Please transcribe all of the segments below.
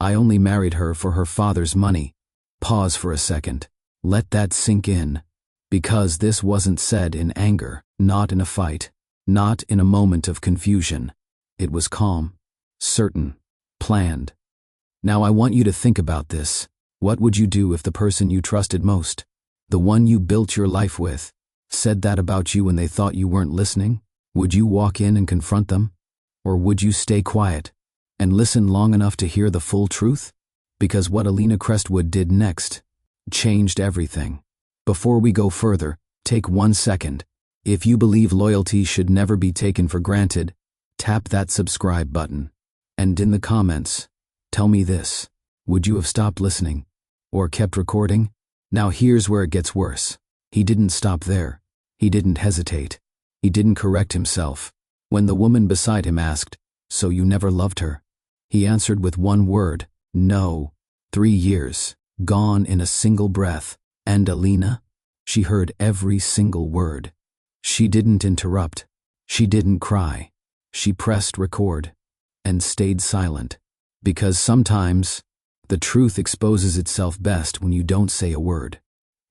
I only married her for her father's money. Pause for a second. Let that sink in. Because this wasn't said in anger, not in a fight, not in a moment of confusion. It was calm, certain, planned. Now I want you to think about this. What would you do if the person you trusted most, the one you built your life with, said that about you when they thought you weren't listening? Would you walk in and confront them? Or would you stay quiet and listen long enough to hear the full truth? Because what Alina Crestwood did next changed everything. Before we go further, take 1 second. If you believe loyalty should never be taken for granted, tap that subscribe button. And in the comments, tell me this. Would you have stopped listening? Or kept recording? Now here's where it gets worse. He didn't stop there. He didn't hesitate. He didn't correct himself. When the woman beside him asked, "So you never loved her?" he answered with one word, "No." 3 years, gone in a single breath. And Alina? She heard every single word. She didn't interrupt. She didn't cry. She pressed record and stayed silent. Because sometimes the truth exposes itself best when you don't say a word.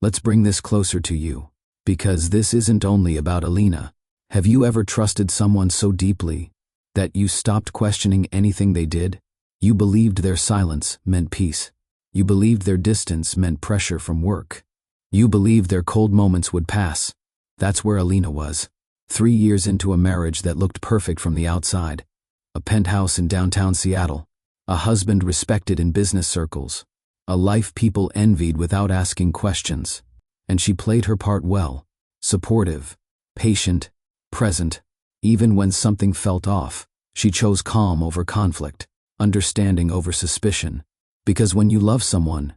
Let's bring this closer to you. Because this isn't only about Alina. Have you ever trusted someone so deeply that you stopped questioning anything they did? You believed their silence meant peace. You believed their distance meant pressure from work. You believed their cold moments would pass. That's where Alina was. 3 years into a marriage that looked perfect from the outside. A penthouse in downtown Seattle. A husband respected in business circles. A life people envied without asking questions. And she played her part well. Supportive, patient, present. Even when something felt off, she chose calm over conflict, understanding over suspicion. Because when you love someone,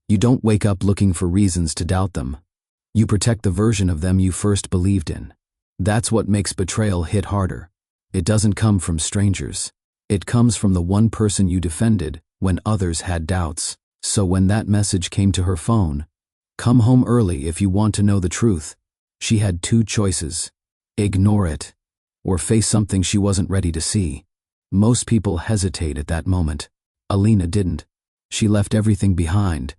you don't wake up looking for reasons to doubt them. You protect the version of them you first believed in. That's what makes betrayal hit harder. It doesn't come from strangers. It comes from the one person you defended when others had doubts. So when that message came to her phone, "Come home early if you want to know the truth," she had 2 choices. Ignore it, or face something she wasn't ready to see. Most people hesitate at that moment. Alina didn't. She left everything behind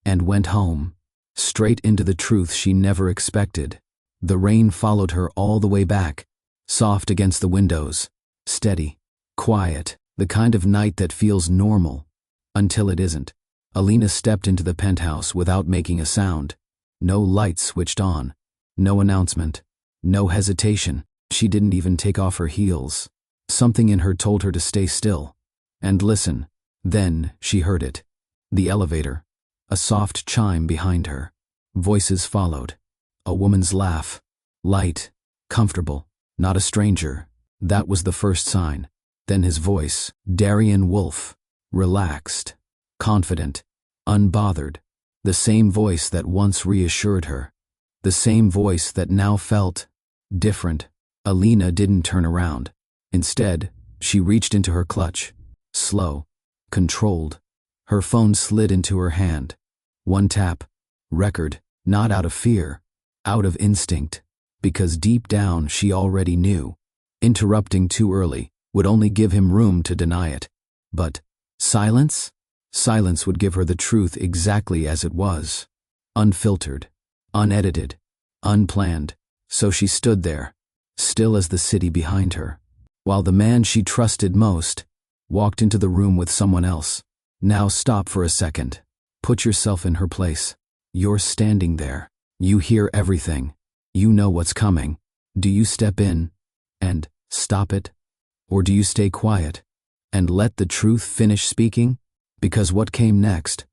and went home, straight into the truth she never expected. The rain followed her all the way back, soft against the windows, steady, quiet, the kind of night that feels normal until it isn't. Alina stepped into the penthouse without making a sound. No lights switched on, no announcement, no hesitation. She didn't even take off her heels. Something in her told her to stay still and listen. Then she heard it. The elevator. A soft chime behind her. Voices followed. A woman's laugh. Light, comfortable, not a stranger. That was the first sign. Then his voice, Darian Wolfe, relaxed, confident, unbothered. The same voice that once reassured her. The same voice that now felt different. Alina didn't turn around. Instead, she reached into her clutch. Slow, controlled. Her phone slid into her hand. One tap. Record. Not out of fear. Out of instinct. Because deep down she already knew. Interrupting too early would only give him room to deny it. But silence? Silence would give her the truth exactly as it was. Unfiltered. Unedited. Unplanned. So she stood there, still as the city behind her, while the man she trusted most walked into the room with someone else. Now stop for a second. Put yourself in her place. You're standing there. You hear everything. You know what's coming. Do you step in and stop it? Or do you stay quiet and let the truth finish speaking? Because what came next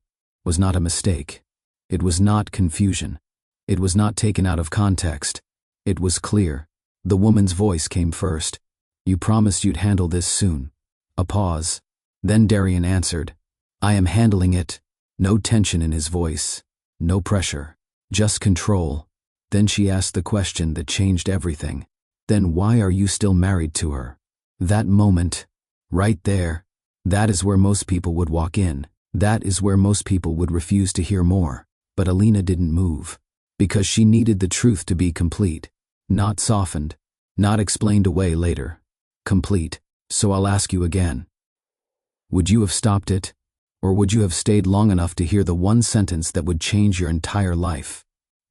was not a mistake. It was not confusion. It was not taken out of context. It was clear. The woman's voice came first. "You promised you'd handle this soon." A pause. Then Darian answered, "I am handling it." No tension in his voice. No pressure. Just control. Then she asked the question that changed everything. "Then why are you still married to her?" That moment, right there, that is where most people would walk in. That is where most people would refuse to hear more. But Alina didn't move. Because she needed the truth to be complete. Not softened. Not explained away later. Complete. So I'll ask you again. Would you have stopped it? Or would you have stayed long enough to hear the one sentence that would change your entire life?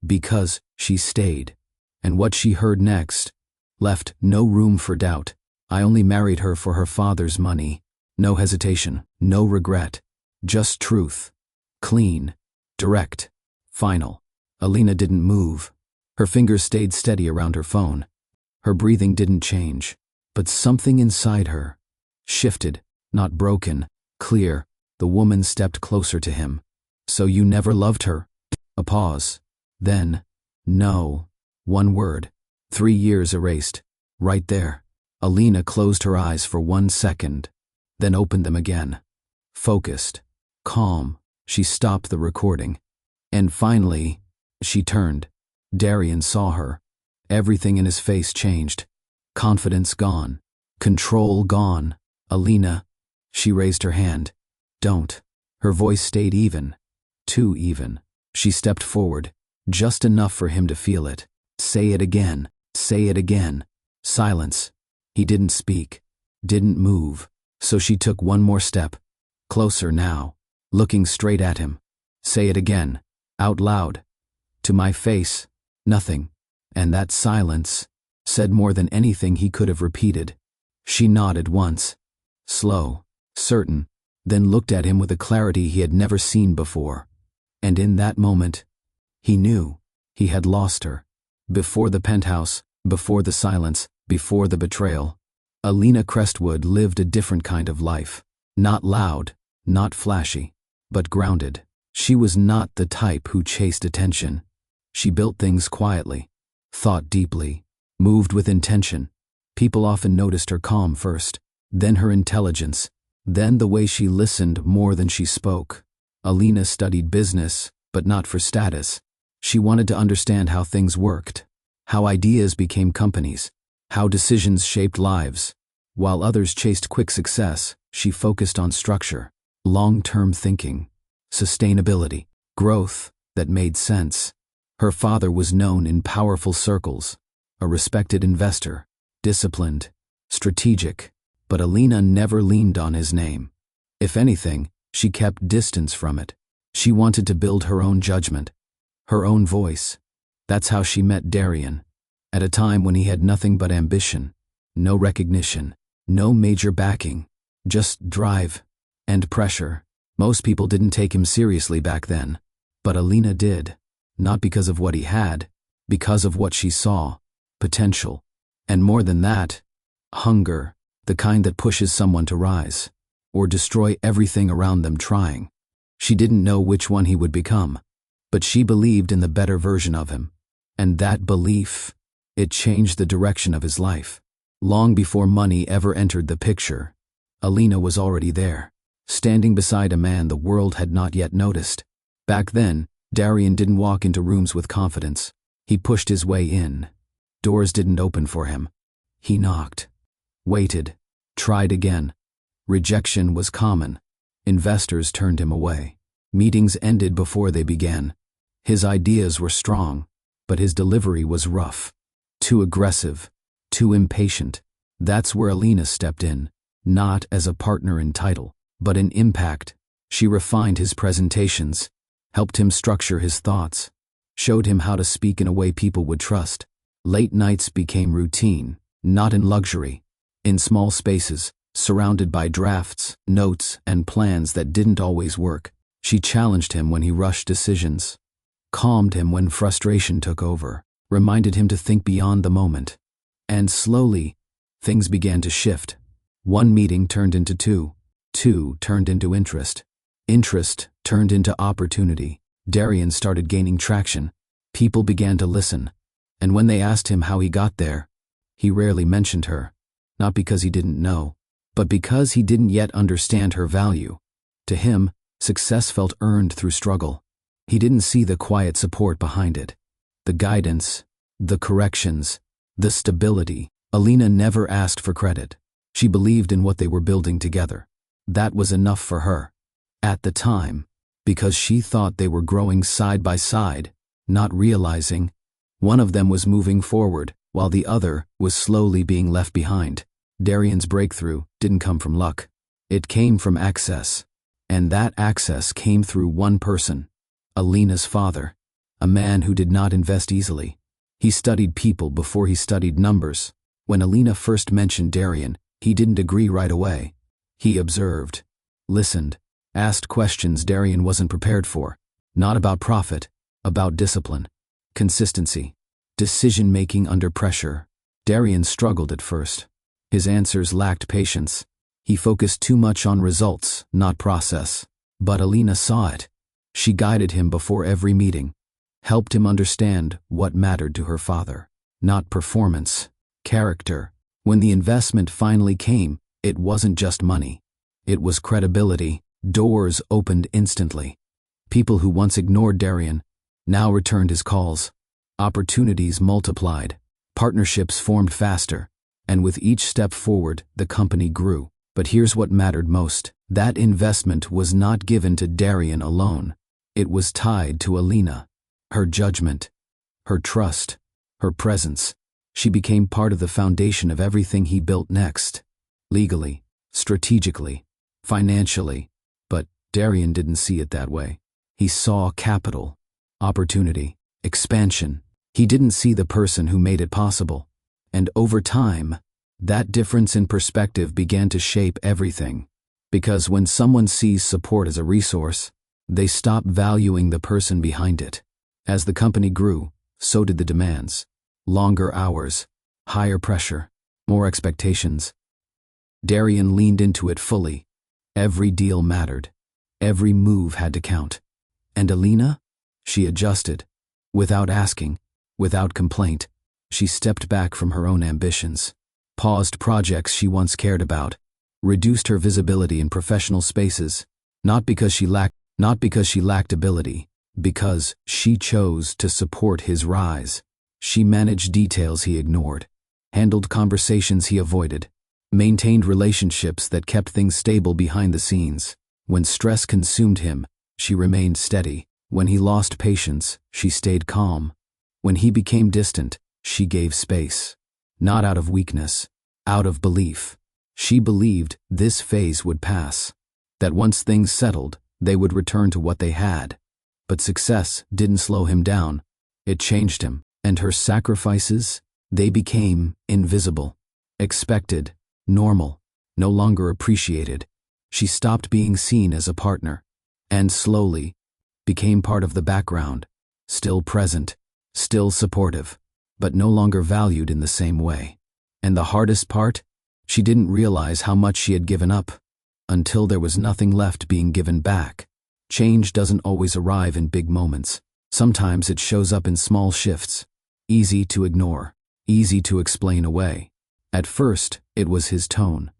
Because she stayed. And what she heard next left no room for doubt. I only married her for her father's money. No hesitation, no regret. Just truth. Clean. Direct. Final. Alina didn't move. Her fingers stayed steady around her phone. Her breathing didn't change. But something inside her shifted, not broken, clear. The woman stepped closer to him. So you never loved her? A pause. Then, no. One word. 3 years erased. Right there. Alina closed her eyes for 1 second, then opened them again. Focused. Calm. She stopped the recording. And finally, she turned. Darian saw her. Everything in his face changed. Confidence gone. Control gone. Alina. She raised her hand. Don't. Her voice stayed even. Too even. She stepped forward, just enough for him to feel it. Say it again. Say it again. Silence. He didn't speak. Didn't move. So she took one more step. Closer now. Looking straight at him. Say it again. Out loud. To my face. Nothing. And that silence said more than anything he could have repeated. She nodded once. Slow. Certain. Then looked at him with a clarity he had never seen before. And in that moment, he knew he had lost her. Before the penthouse, before the silence, before the betrayal, Alina Crestwood lived a different kind of life. Not loud, not flashy, but grounded. She was not the type who chased attention. She built things quietly, thought deeply, moved with intention. People often noticed her calm first, then her intelligence, then the way she listened more than she spoke. Alina studied business, but not for status. She wanted to understand how things worked, how ideas became companies, how decisions shaped lives. While others chased quick success, she focused on structure, long-term thinking, sustainability, growth that made sense. Her father was known in powerful circles, a respected investor, disciplined, strategic, but Alina never leaned on his name. If anything, she kept distance from it. She wanted to build her own judgment, her own voice. That's how she met Darian, at a time when he had nothing but ambition, no recognition, no major backing, just drive and pressure. Most people didn't take him seriously back then, but Alina did, not because of what he had, because of what she saw, potential, and more than that, hunger, the kind that pushes someone to rise, or destroy everything around them trying. She didn't know which one he would become, but she believed in the better version of him, and that belief, it changed the direction of his life. Long before money ever entered the picture, Alina was already there, standing beside a man the world had not yet noticed. Back then, Darian didn't walk into rooms with confidence. He pushed his way in. Doors didn't open for him. He knocked, waited, tried again. Rejection was common. Investors turned him away. Meetings ended before they began. His ideas were strong, but his delivery was rough. Too aggressive, too impatient. That's where Alina stepped in, not as a partner in title, but in impact. She refined his presentations, helped him structure his thoughts, showed him how to speak in a way people would trust. Late nights became routine, not in luxury, in small spaces, surrounded by drafts, notes, and plans that didn't always work. She challenged him when he rushed decisions, calmed him when frustration took over, reminded him to think beyond the moment. And slowly, things began to shift. One meeting turned into two. Two turned into interest. Interest turned into opportunity. Darian started gaining traction. People began to listen. And when they asked him how he got there, he rarely mentioned her, not because he didn't know, but because he didn't yet understand her value. To him, success felt earned through struggle. He didn't see the quiet support behind it, the guidance, the corrections, the stability. Alina never asked for credit. She believed in what they were building together. That was enough for her. At the time, because she thought they were growing side by side, not realizing one of them was moving forward while the other was slowly being left behind. Darian's breakthrough didn't come from luck. It came from access. And that access came through one person, Alina's father, a man who did not invest easily. He studied people before he studied numbers. When Alina first mentioned Darian, he didn't agree right away. He observed, listened, asked questions Darian wasn't prepared for. Not about profit, about discipline, consistency, decision-making under pressure. Darian struggled at first. His answers lacked patience. He focused too much on results, not process. But Alina saw it. She guided him before every meeting, helped him understand what mattered to her father. Not performance, character. When the investment finally came, it wasn't just money. It was credibility. Doors opened instantly. People who once ignored Darian now returned his calls. Opportunities multiplied. Partnerships formed faster. And with each step forward, the company grew. But here's what mattered most. That investment was not given to Darian alone. It was tied to Alina. Her judgment, her trust, her presence. She became part of the foundation of everything he built next. Legally, strategically, financially. But Darian didn't see it that way. He saw capital, opportunity, expansion. He didn't see the person who made it possible. And over time, that difference in perspective began to shape everything. Because when someone sees support as a resource, they stop valuing the person behind it. As the company grew, so did the demands. Longer hours, higher pressure, more expectations. Darian leaned into it fully. Every deal mattered. Every move had to count. And Alina? She adjusted. Without asking, without complaint, she stepped back from her own ambitions, paused projects she once cared about, reduced her visibility in professional spaces, not because she lacked ability, because she chose to support his rise. She managed details he ignored, handled conversations he avoided, maintained relationships that kept things stable behind the scenes. When stress consumed him, she remained steady. When he lost patience, she stayed calm. When he became distant, she gave space. Not out of weakness, out of belief. She believed this phase would pass, that once things settled, they would return to what they had. But success didn't slow him down. It changed him. And her sacrifices, they became invisible, expected, normal, no longer appreciated. She stopped being seen as a partner, and slowly became part of the background, still present, still supportive, but no longer valued in the same way. And the hardest part? She didn't realize how much she had given up, until there was nothing left being given back. Change doesn't always arrive in big moments. Sometimes it shows up in small shifts, easy to ignore, easy to explain away. At first, it was his tone.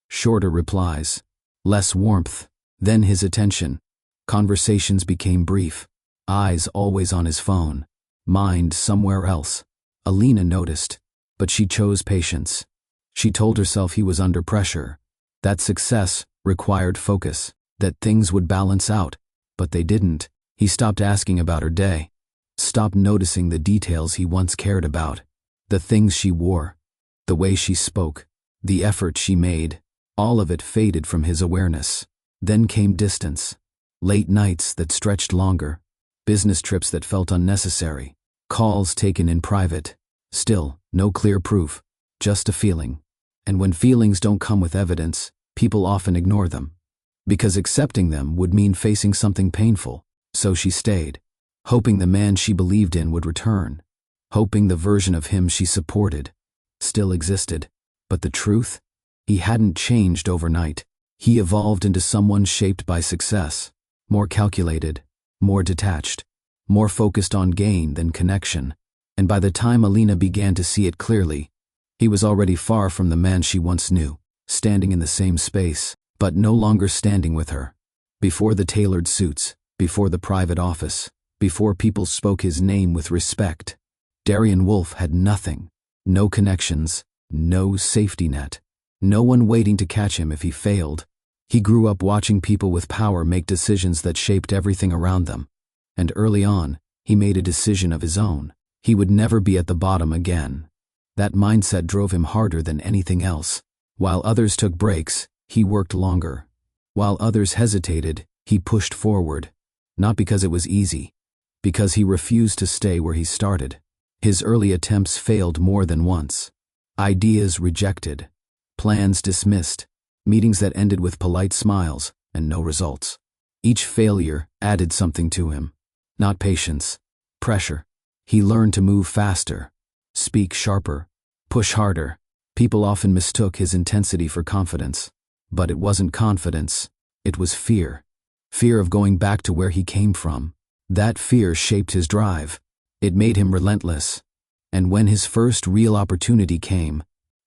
Shorter replies, less warmth, then his attention. Conversations became brief, eyes always on his phone, mind somewhere else. Alina noticed, but she chose patience. She told herself he was under pressure, that success required focus, that things would balance out, but they didn't. He stopped asking about her day, stopped noticing the details he once cared about, the things she wore, the way she spoke, the effort she made. All of it faded from his awareness. Then came distance, late nights that stretched longer, business trips that felt unnecessary, calls taken in private. Still, no clear proof, just a feeling. And when feelings don't come with evidence, people often ignore them, because accepting them would mean facing something painful. So she stayed, hoping the man she believed in would return, hoping the version of him she supported still existed. But the truth? He hadn't changed overnight. He evolved into someone shaped by success, more calculated, more detached, more focused on gain than connection. And by the time Alina began to see it clearly, he was already far from the man she once knew, standing in the same space, but no longer standing with her. Before the tailored suits, before the private office, before people spoke his name with respect, Darian Wolf had nothing. No connections, no safety net, no one waiting to catch him if he failed. He grew up watching people with power make decisions that shaped everything around them. And early on, he made a decision of his own. He would never be at the bottom again. That mindset drove him harder than anything else. While others took breaks, he worked longer. While others hesitated, he pushed forward. Not because it was easy, because he refused to stay where he started. His early attempts failed more than once. Ideas rejected, plans dismissed, meetings that ended with polite smiles and no results. Each failure added something to him. Not patience, pressure. He learned to move faster, speak sharper, push harder. People often mistook his intensity for confidence. But it wasn't confidence, it was fear. Fear of going back to where he came from. That fear shaped his drive. It made him relentless. And when his first real opportunity came,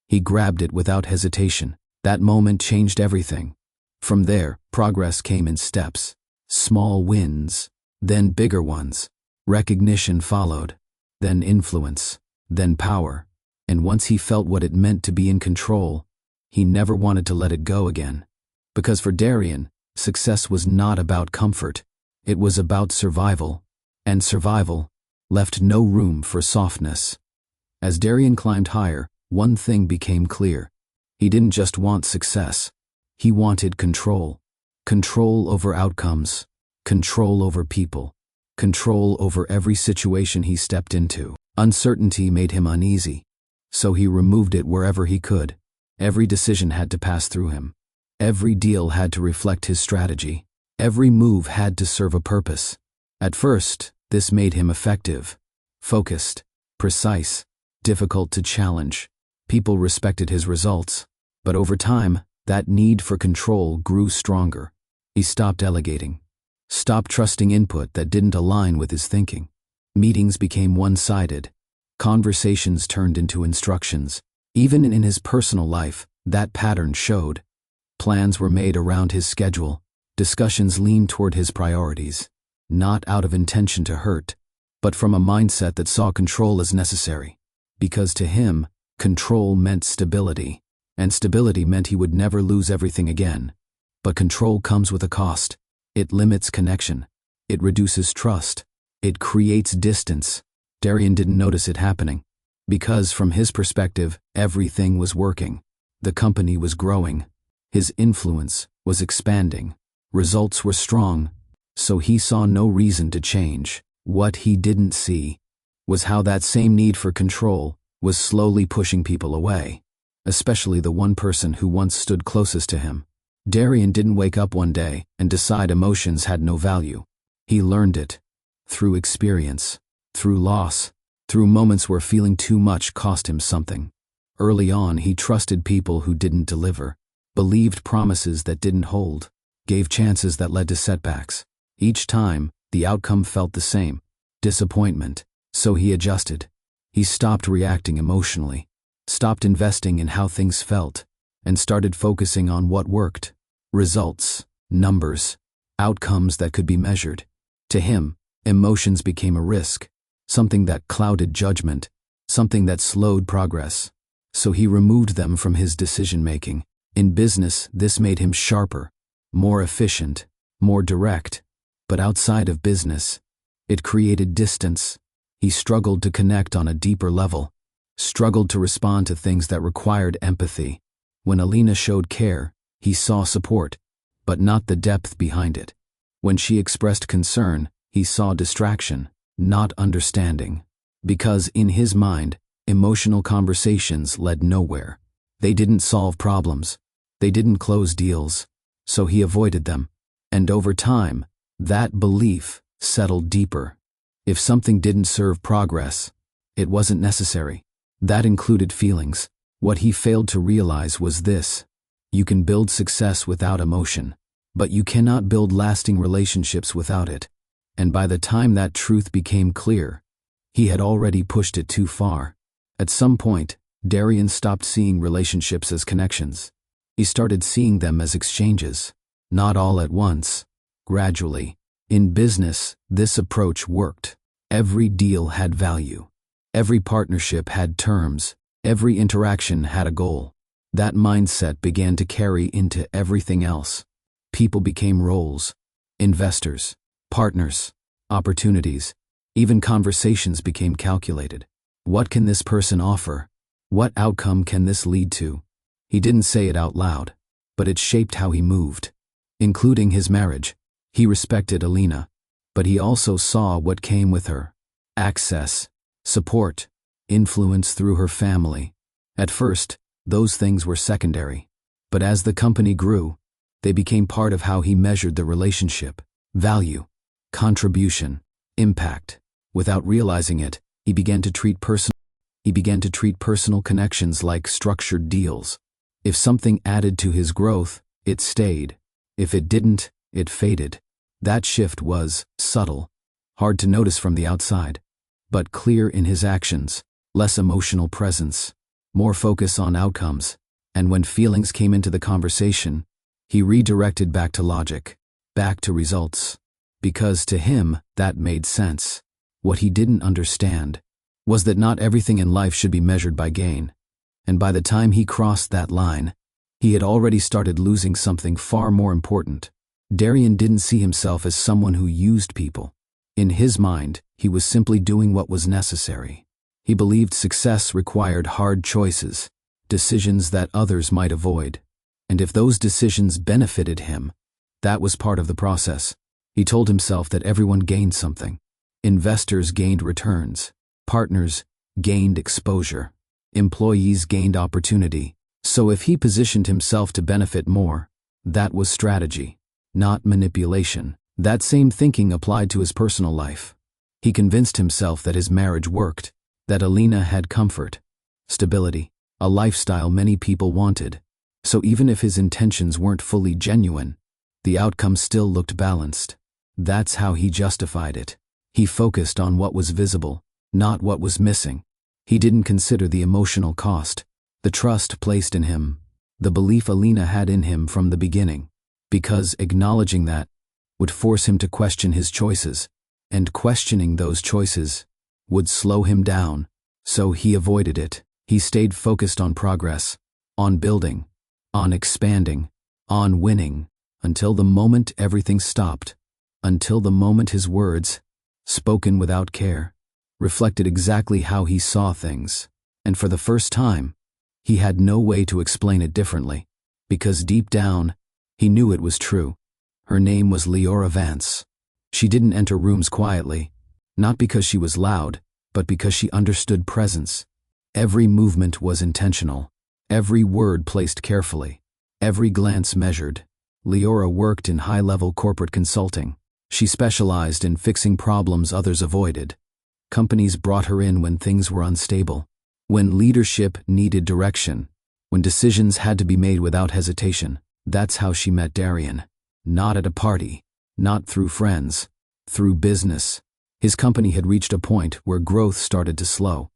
he grabbed it without hesitation. That moment changed everything. From there, progress came in steps. Small wins, then bigger ones. Recognition followed, then influence, then power. And once he felt what it meant to be in control, he never wanted to let it go again. Because for Darian, success was not about comfort. It was about survival. And survival left no room for softness. As Darian climbed higher, one thing became clear. He didn't just want success. He wanted control. Control over outcomes. Control over people. Control over every situation he stepped into. Uncertainty made him uneasy. So he removed it wherever he could. Every decision had to pass through him. Every deal had to reflect his strategy. Every move had to serve a purpose. At first, this made him effective, focused, precise, difficult to challenge. People respected his results. But over time, that need for control grew stronger. He stopped delegating, stopped trusting input that didn't align with his thinking. Meetings became one-sided. Conversations turned into instructions. Even in his personal life, that pattern showed. Plans were made around his schedule. Discussions leaned toward his priorities. Not out of intention to hurt, but from a mindset that saw control as necessary. Because to him, control meant stability. And stability meant he would never lose everything again. But control comes with a cost. It limits connection. It reduces trust. It creates distance. Darian didn't notice it happening. Because from his perspective, everything was working. The company was growing. His influence was expanding. Results were strong. So he saw no reason to change. What he didn't see was how that same need for control was slowly pushing people away. Especially the one person who once stood closest to him. Darian didn't wake up one day and decide emotions had no value. He learned it. Through experience. Through loss. Through moments where feeling too much cost him something. Early on, he trusted people who didn't deliver, believed promises that didn't hold, gave chances that led to setbacks. Each time, the outcome felt the same, disappointment. So he adjusted. He stopped reacting emotionally, stopped investing in how things felt, and started focusing on what worked. Results, numbers, outcomes that could be measured. To him, emotions became a risk. Something that clouded judgment, something that slowed progress. So he removed them from his decision-making. In business, this made him sharper, more efficient, more direct. But outside of business, it created distance. He struggled to connect on a deeper level, struggled to respond to things that required empathy. When Alina showed care, he saw support, but not the depth behind it. When she expressed concern, he saw distraction, not understanding. Because in his mind, emotional conversations led nowhere. They didn't solve problems. They didn't close deals. So he avoided them. And over time, that belief settled deeper. If something didn't serve progress, it wasn't necessary. That included feelings. What he failed to realize was this: you can build success without emotion, but you cannot build lasting relationships without it. And by the time that truth became clear, he had already pushed it too far. At some point, Darian stopped seeing relationships as connections. He started seeing them as exchanges. Not all at once, gradually. In business, this approach worked. Every deal had value. Every partnership had terms. Every interaction had a goal. That mindset began to carry into everything else. People became roles, investors, partners, opportunities. Even conversations became calculated. What can this person offer? What outcome can this lead to? He didn't say it out loud, but it shaped how he moved. including his marriage. He respected Alina, but he also saw what came with her: access, support, influence through her family. At first, those things were secondary, but as the company grew, they became part of how he measured the relationship: value, contribution, impact. Without realizing it, he began to treat personal connections like structured deals. If something added to his growth, it stayed. If it didn't, it faded. That shift was subtle, hard to notice from the outside, but clear in his actions: less emotional presence, more focus on outcomes, and when feelings came into the conversation, he redirected back to logic, back to results. Because to him, that made sense. What he didn't understand was that not everything in life should be measured by gain. And by the time he crossed that line, he had already started losing something far more important. Darian didn't see himself as someone who used people. In his mind, he was simply doing what was necessary. He believed success required hard choices, decisions that others might avoid. And if those decisions benefited him, that was part of the process. He told himself that everyone gained something. Investors gained returns. Partners gained exposure. Employees gained opportunity. So if he positioned himself to benefit more, that was strategy, not manipulation. That same thinking applied to his personal life. He convinced himself that his marriage worked, that Alina had comfort, stability, a lifestyle many people wanted. So even if his intentions weren't fully genuine, the outcome still looked balanced. That's how he justified it. He focused on what was visible, not what was missing. He didn't consider the emotional cost, the trust placed in him, the belief Alina had in him from the beginning, because acknowledging that would force him to question his choices, and questioning those choices would slow him down. So he avoided it. He stayed focused on progress, on building, on expanding, on winning, until the moment everything stopped, until the moment his words, spoken without care, reflected exactly how he saw things. And for the first time, he had no way to explain it differently, because deep down, he knew it was true. Her name was Leora Vance. She didn't enter rooms quietly, not because she was loud, but because she understood presence. Every movement was intentional, every word placed carefully, every glance measured. Leora worked in high-level corporate consulting. She specialized in fixing problems others avoided. Companies brought her in when things were unstable, when leadership needed direction, when decisions had to be made without hesitation. That's how she met Darian. Not at a party, not through friends, through business. His company had reached a point where growth started to slow.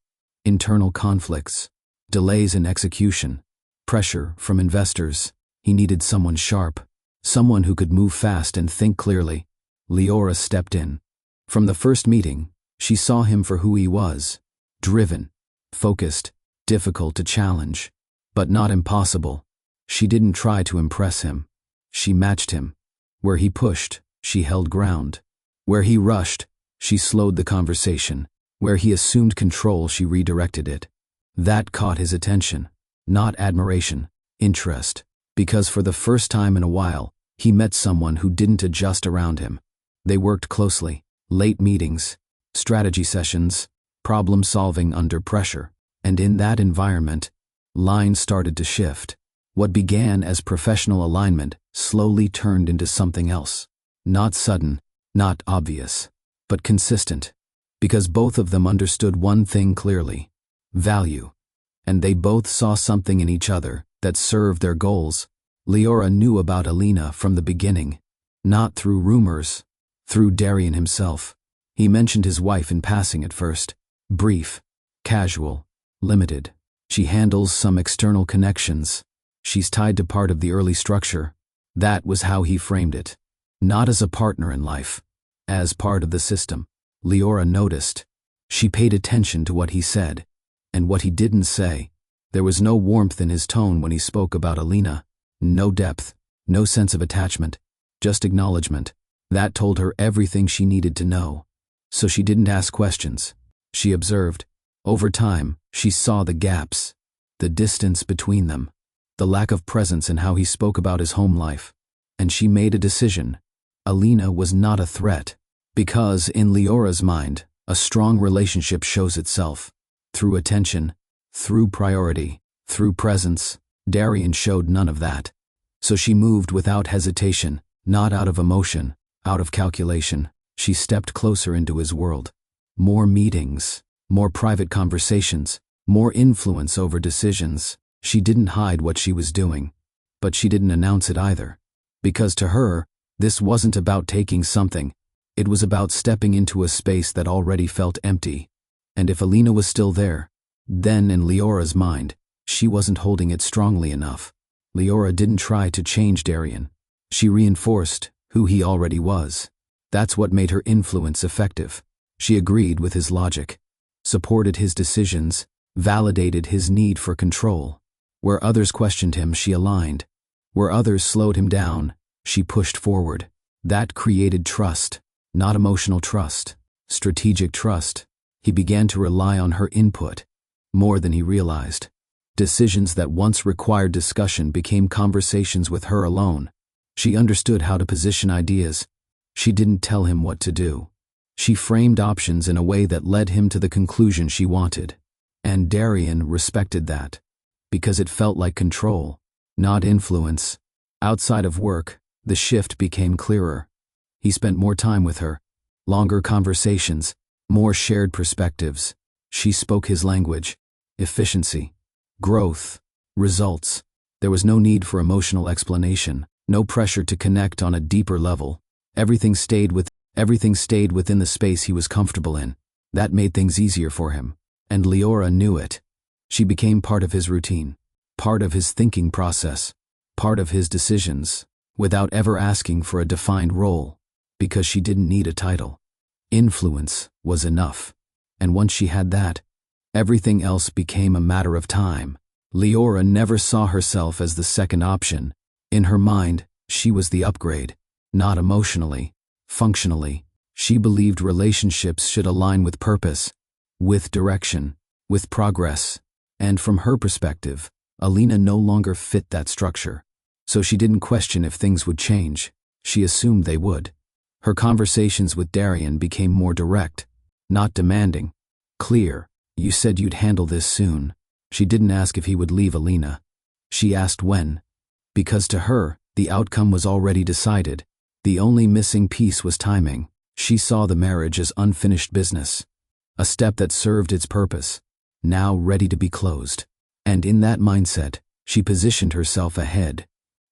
Internal conflicts, delays in execution, pressure from investors. He needed someone sharp, someone who could move fast and think clearly. Leora stepped in. From the first meeting, she saw him for who he was: driven, focused, difficult to challenge, but not impossible. She didn't try to impress him. She matched him. Where he pushed, she held ground. Where he rushed, she slowed the conversation. Where he assumed control, she redirected it. That caught his attention. Not admiration, interest. Because for the first time in a while, he met someone who didn't adjust around him. They worked closely, late meetings, strategy sessions, problem solving under pressure. And in that environment, lines started to shift. What began as professional alignment slowly turned into something else. Not sudden, not obvious, but consistent. Because both of them understood one thing clearly: value. And they both saw something in each other that served their goals. Leora knew about Alina from the beginning, not through rumors, through Darian himself. He mentioned his wife in passing at first. Brief, casual, limited. She handles some external connections. She's tied to part of the early structure. That was how he framed it. Not as a partner in life, as part of the system. Leora noticed. She paid attention to what he said, and what he didn't say. There was no warmth in his tone when he spoke about Alina. No depth, no sense of attachment, just acknowledgement. That told her everything she needed to know. So she didn't ask questions. She observed. Over time, she saw the gaps, the distance between them, the lack of presence in how he spoke about his home life, and she made a decision. Alina was not a threat. Because, in Leora's mind, a strong relationship shows itself through attention, through priority, through presence. Darian showed none of that. So she moved without hesitation, not out of emotion, out of calculation. She stepped closer into his world. More meetings, more private conversations, more influence over decisions. She didn't hide what she was doing, but she didn't announce it either. Because to her, this wasn't about taking something. It was about stepping into a space that already felt empty. And if Alina was still there, then in Leora's mind, she wasn't holding it strongly enough. Leora didn't try to change Darian. She reinforced who he already was. That's what made her influence effective. She agreed with his logic, supported his decisions, validated his need for control. Where others questioned him, she aligned. Where others slowed him down, she pushed forward. That created trust, not emotional trust, strategic trust. He began to rely on her input more than he realized. Decisions that once required discussion became conversations with her alone. She understood how to position ideas. She didn't tell him what to do. She framed options in a way that led him to the conclusion she wanted. And Darian respected that, because it felt like control, not influence. Outside of work, the shift became clearer. He spent more time with her, longer conversations, more shared perspectives. She spoke his language: efficiency, growth, results. There was no need for emotional explanation, no pressure to connect on a deeper level. Everything stayed within the space he was comfortable in. That made things easier for him. And Leora knew it. She became part of his routine, part of his thinking process, part of his decisions, without ever asking for a defined role, because she didn't need a title. Influence was enough. And once she had that, everything else became a matter of time. Leora never saw herself as the second option. In her mind, she was the upgrade. Not emotionally, functionally. She believed relationships should align with purpose, with direction, with progress. And from her perspective, Alina no longer fit that structure. So she didn't question if things would change. She assumed they would. Her conversations with Darian became more direct, not demanding. Clear. You said you'd handle this soon. She didn't ask if he would leave Alina. She asked when. Because to her, the outcome was already decided. The only missing piece was timing. She saw the marriage as unfinished business, a step that served its purpose, now ready to be closed. And in that mindset, she positioned herself ahead,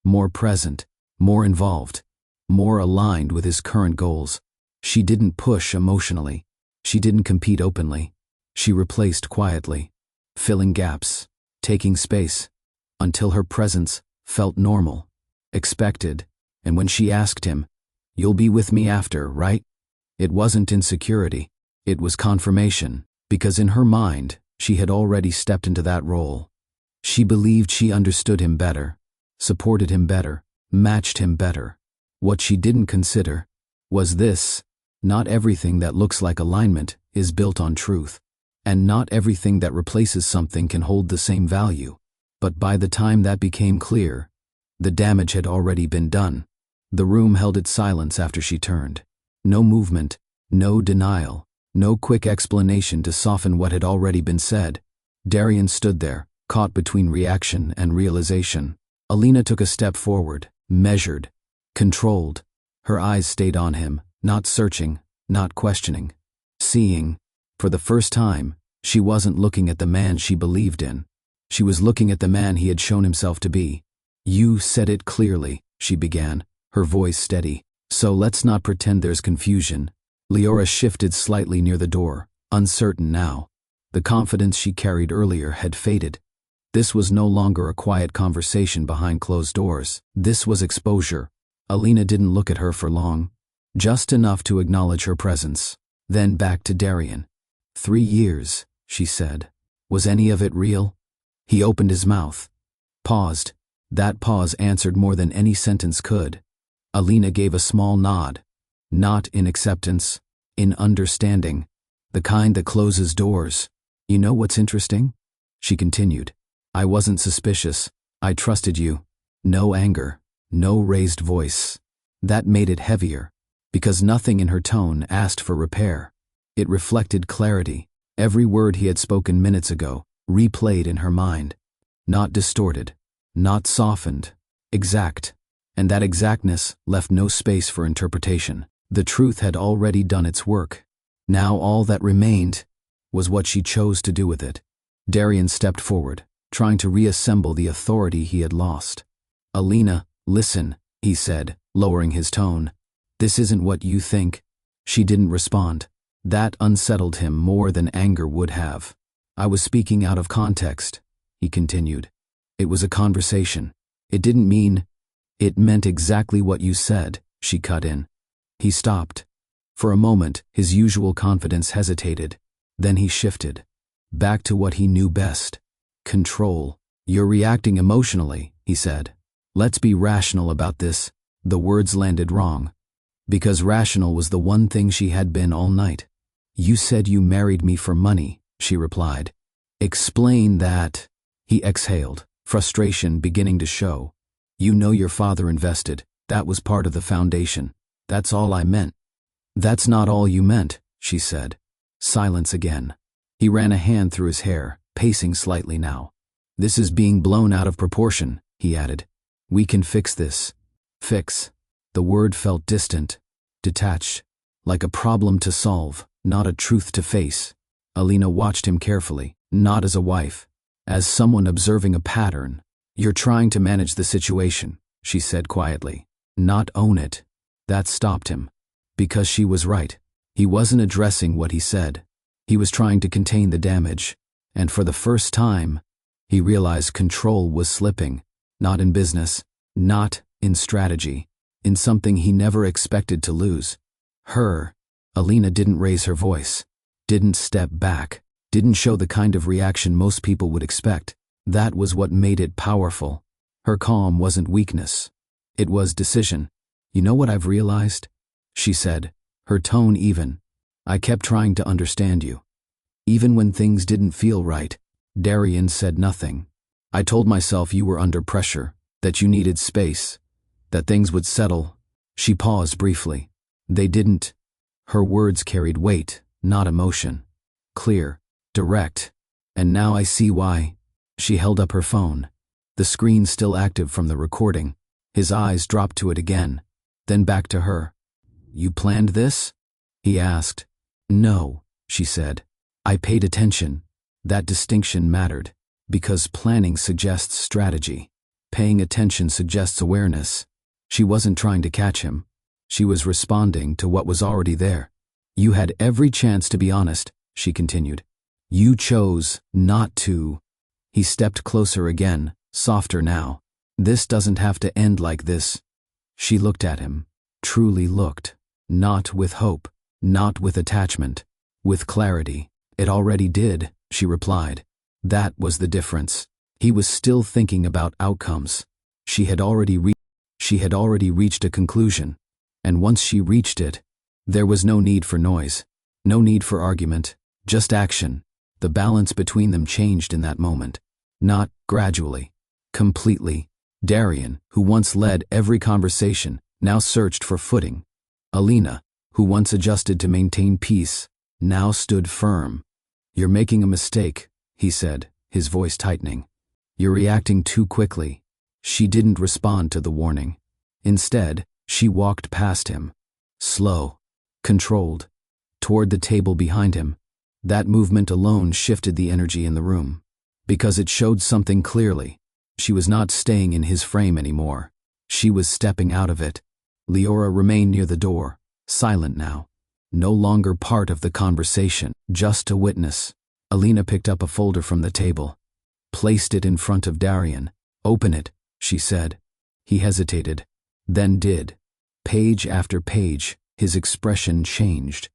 more present, more involved, more aligned with his current goals. She didn't push emotionally. She didn't compete openly. She replaced quietly, filling gaps, taking space, until her presence felt normal, expected. And when she asked him, "You'll be with me after, right?" It wasn't insecurity. It was confirmation, because in her mind, she had already stepped into that role. She believed she understood him better, supported him better, matched him better. What she didn't consider was this: not everything that looks like alignment is built on truth, and not everything that replaces something can hold the same value. But by the time that became clear, the damage had already been done. The room held its silence after she turned. No movement, no denial, no quick explanation to soften what had already been said. Darian stood there, caught between reaction and realization. Alina took a step forward, measured, controlled. Her eyes stayed on him, not searching, not questioning. Seeing. For the first time, she wasn't looking at the man she believed in. She was looking at the man he had shown himself to be. "You said it clearly," she began, her voice steady. "So let's not pretend there's confusion." Leora shifted slightly near the door, uncertain now. The confidence she carried earlier had faded. This was no longer a quiet conversation behind closed doors. This was exposure. Alina didn't look at her for long, just enough to acknowledge her presence. Then back to Darian. 3 years, she said. Was any of it real? He opened his mouth, paused. That pause answered more than any sentence could. Alina gave a small nod, not in acceptance, in understanding, the kind that closes doors. "You know what's interesting?" she continued. "I wasn't suspicious. I trusted you. No anger, No raised voice. That made it heavier, because nothing in her tone asked for repair. It reflected clarity. Every word he had spoken minutes ago, replayed in her mind. Not distorted, not softened, exact. And that exactness left no space for interpretation. The truth had already done its work. Now all that remained was what she chose to do with it. Darian stepped forward, trying to reassemble the authority he had lost. "Alina, listen," he said, lowering his tone. "This isn't what you think." She didn't respond. That unsettled him more than anger would have. "I was speaking out of context," he continued. "It was a conversation. It didn't mean—" "It meant exactly what you said," she cut in. He stopped. For a moment, his usual confidence hesitated. Then he shifted. Back to what he knew best. Control. "You're reacting emotionally," he said. "Let's be rational about this." The words landed wrong, because rational was the one thing she had been all night. "You said you married me for money," she replied. "Explain that." He exhaled, frustration beginning to show. "You know your father invested. That was part of the foundation. That's all I meant." "That's not all you meant," she said. Silence again. He ran a hand through his hair, pacing slightly now. "This is being blown out of proportion," he added. "We can fix this." Fix. The word felt distant, detached, like a problem to solve, not a truth to face. Alina watched him carefully, not as a wife, as someone observing a pattern. "You're trying to manage the situation," she said quietly, "not own it." That stopped him. Because she was right. He wasn't addressing what he said. He was trying to contain the damage. And for the first time, he realized control was slipping. Not in business, not in strategy, in something he never expected to lose. Her. Alina didn't raise her voice, didn't step back, didn't show the kind of reaction most people would expect. That was what made it powerful. Her calm wasn't weakness. It was decision. "You know what I've realized?" she said, her tone even. "I kept trying to understand you. Even when things didn't feel right." Darian said nothing. "I told myself you were under pressure, that you needed space, that things would settle." She paused briefly. "They didn't." Her words carried weight, not emotion. Clear, direct. "And now I see why." She held up her phone, the screen still active from the recording. His eyes dropped to it again, then back to her. "You planned this?" he asked. "No," she said. "I paid attention." That distinction mattered, because planning suggests strategy. Paying attention suggests awareness. She wasn't trying to catch him. She was responding to what was already there. "You had every chance to be honest," she continued. "You chose not to." He stepped closer again, softer now. "This doesn't have to end like this." She looked at him, truly looked. Not with hope, not with attachment, with clarity. "It already did," she replied. That was the difference. He was still thinking about outcomes. She had already reached a conclusion. And once she reached it, there was no need for noise, no need for argument, just action. The balance between them changed in that moment. Not gradually, completely. Darian, who once led every conversation, now searched for footing. Alina, who once adjusted to maintain peace, now stood firm. "You're making a mistake," he said, his voice tightening. "You're reacting too quickly." She didn't respond to the warning. Instead, she walked past him, slow, controlled, toward the table behind him. That movement alone shifted the energy in the room, because it showed something clearly. She was not staying in his frame anymore. She was stepping out of it. Leora remained near the door, silent now, no longer part of the conversation, just a witness. Alina picked up a folder from the table, placed it in front of Darian. "Open it," she said. He hesitated, then did. Page after page, his expression changed.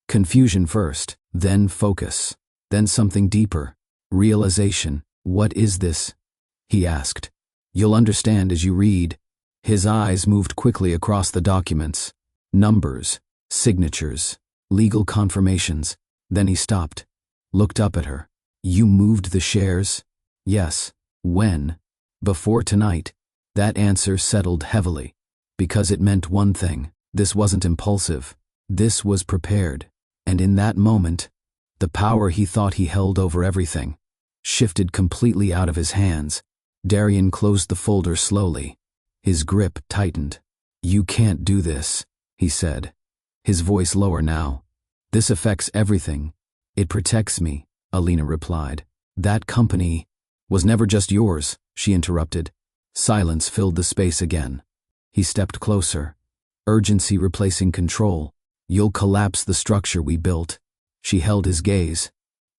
Confusion first, then focus, then something deeper. Realization. "What is this?" he asked. "You'll understand as you read." His eyes moved quickly across the documents. Numbers, signatures, legal confirmations. Then he stopped, looked up at her. "You moved the shares?" "Yes." "When?" "Before tonight." That answer settled heavily, because it meant one thing: this wasn't impulsive, this was prepared. And in that moment, the power he thought he held over everything shifted completely out of his hands. Darian closed the folder slowly. His grip tightened. "You can't do this," he said, his voice lower now. "This affects everything. It protects me," Alina replied. "That company was never just yours," she interrupted. Silence filled the space again. He stepped closer. Urgency replacing control. "You'll collapse the structure we built." She held his gaze.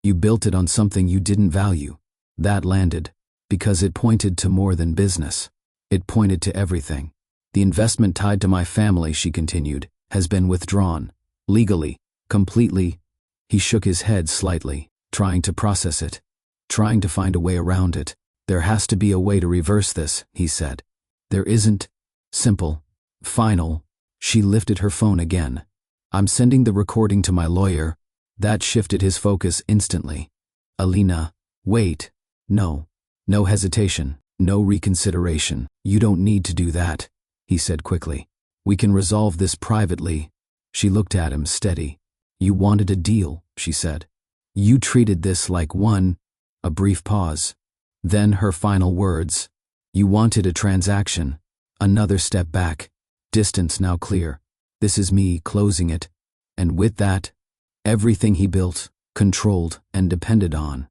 "You built it on something you didn't value." That landed, because it pointed to more than business. It pointed to everything. "The investment tied to my family," she continued, "has been withdrawn. Legally. Completely." He shook his head slightly, trying to process it, trying to find a way around it. "There has to be a way to reverse this," he said. "There isn't. Simple. Final." She lifted her phone again. "I'm sending the recording to my lawyer." That shifted his focus instantly. "Alina, wait. No. No hesitation. No reconsideration. You don't need to do that," he said quickly. "We can resolve this privately." She looked at him, steady. "You wanted a deal," she said. "You treated this like one." A brief pause. Then her final words. "You wanted a transaction." Another step back. Distance now clear. "This is me closing it." And with that, everything he built, controlled, and depended on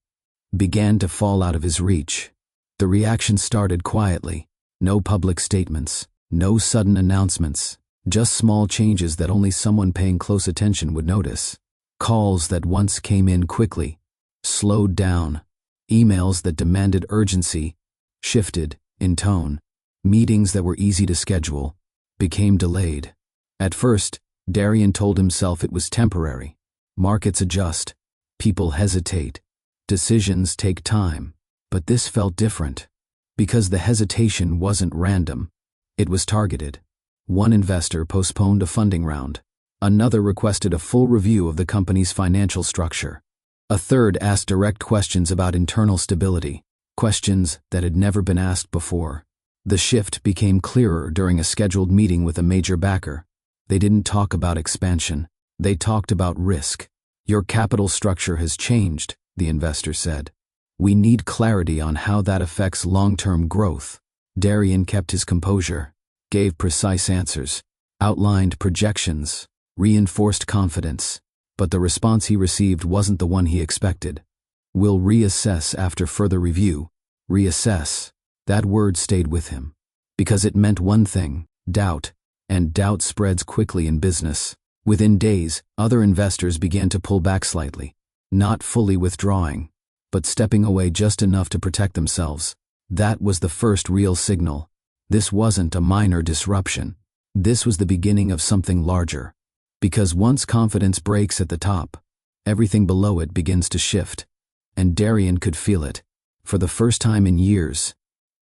began to fall out of his reach. The reaction started quietly. No public statements, no sudden announcements, just small changes that only someone paying close attention would notice. Calls that once came in quickly slowed down. Emails that demanded urgency shifted in tone. Meetings that were easy to schedule became delayed. At first, Darian told himself it was temporary. Markets adjust. People hesitate. Decisions take time. But this felt different, because the hesitation wasn't random. It was targeted. One investor postponed a funding round. Another requested a full review of the company's financial structure. A third asked direct questions about internal stability, questions that had never been asked before. The shift became clearer during a scheduled meeting with a major backer. They didn't talk about expansion. They talked about risk. "Your capital structure has changed," the investor said. "We need clarity on how that affects long-term growth." Darian kept his composure, gave precise answers, outlined projections, reinforced confidence. But the response he received wasn't the one he expected. "We'll reassess after further review." Reassess. That word stayed with him, because it meant one thing: doubt, and doubt spreads quickly in business. Within days, other investors began to pull back slightly, not fully withdrawing, but stepping away just enough to protect themselves. That was the first real signal. This wasn't a minor disruption. This was the beginning of something larger. Because once confidence breaks at the top, everything below it begins to shift. And Darian could feel it. For the first time in years,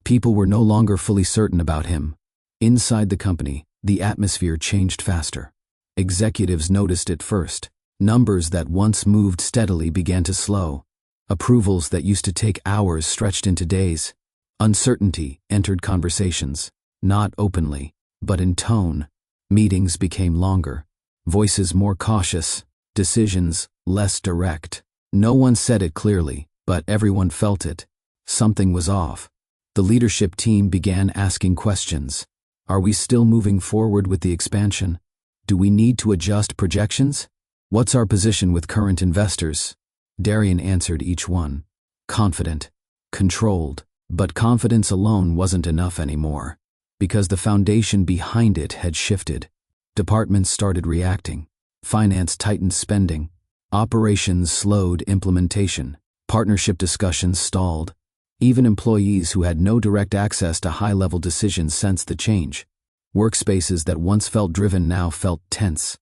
people were no longer fully certain about him. Inside the company, the atmosphere changed faster. Executives noticed it first. Numbers that once moved steadily began to slow. Approvals that used to take hours stretched into days. Uncertainty entered conversations, not openly, but in tone. Meetings became longer. Voices more cautious, decisions less direct. No one said it clearly, but everyone felt it. Something was off. The leadership team began asking questions. Are we still moving forward with the expansion? Do we need to adjust projections? What's our position with current investors? Darian answered each one. Confident, controlled, but confidence alone wasn't enough anymore, because the foundation behind it had shifted. Departments started reacting. Finance tightened spending. Operations slowed implementation. Partnership discussions stalled. Even employees who had no direct access to high-level decisions sensed the change. Workspaces that once felt driven now felt tense.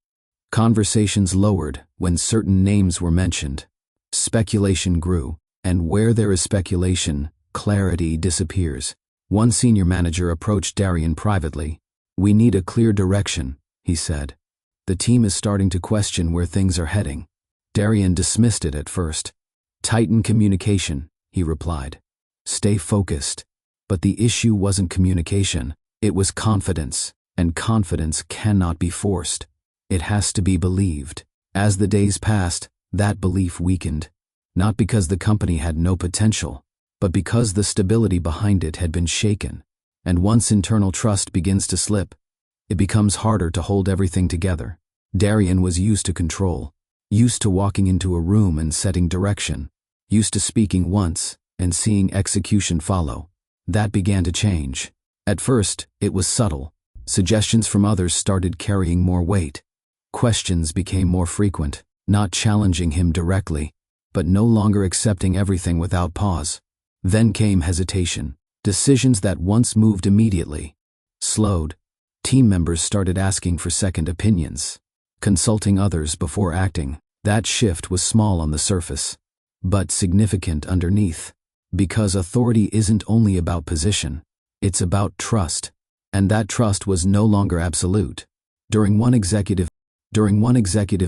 Conversations lowered when certain names were mentioned. Speculation grew, and where there is speculation, clarity disappears. One senior manager approached Darian privately. "We need a clear direction," he said. "The team is starting to question where things are heading." Darian dismissed it at first. "Tighten communication," he replied. "Stay focused." But the issue wasn't communication, it was confidence, and confidence cannot be forced. It has to be believed. As the days passed, that belief weakened, not because the company had no potential, but because the stability behind it had been shaken. And once internal trust begins to slip, it becomes harder to hold everything together. Darian was used to control, used to walking into a room and setting direction, used to speaking once and seeing execution follow. That began to change. At first, it was subtle. Suggestions from others started carrying more weight. Questions became more frequent, not challenging him directly, but no longer accepting everything without pause. Then came hesitation. Decisions that once moved immediately slowed. Team members started asking for second opinions, consulting others before acting. That shift was small on the surface, but significant underneath. Because authority isn't only about position, it's about trust. And that trust was no longer absolute. During one executive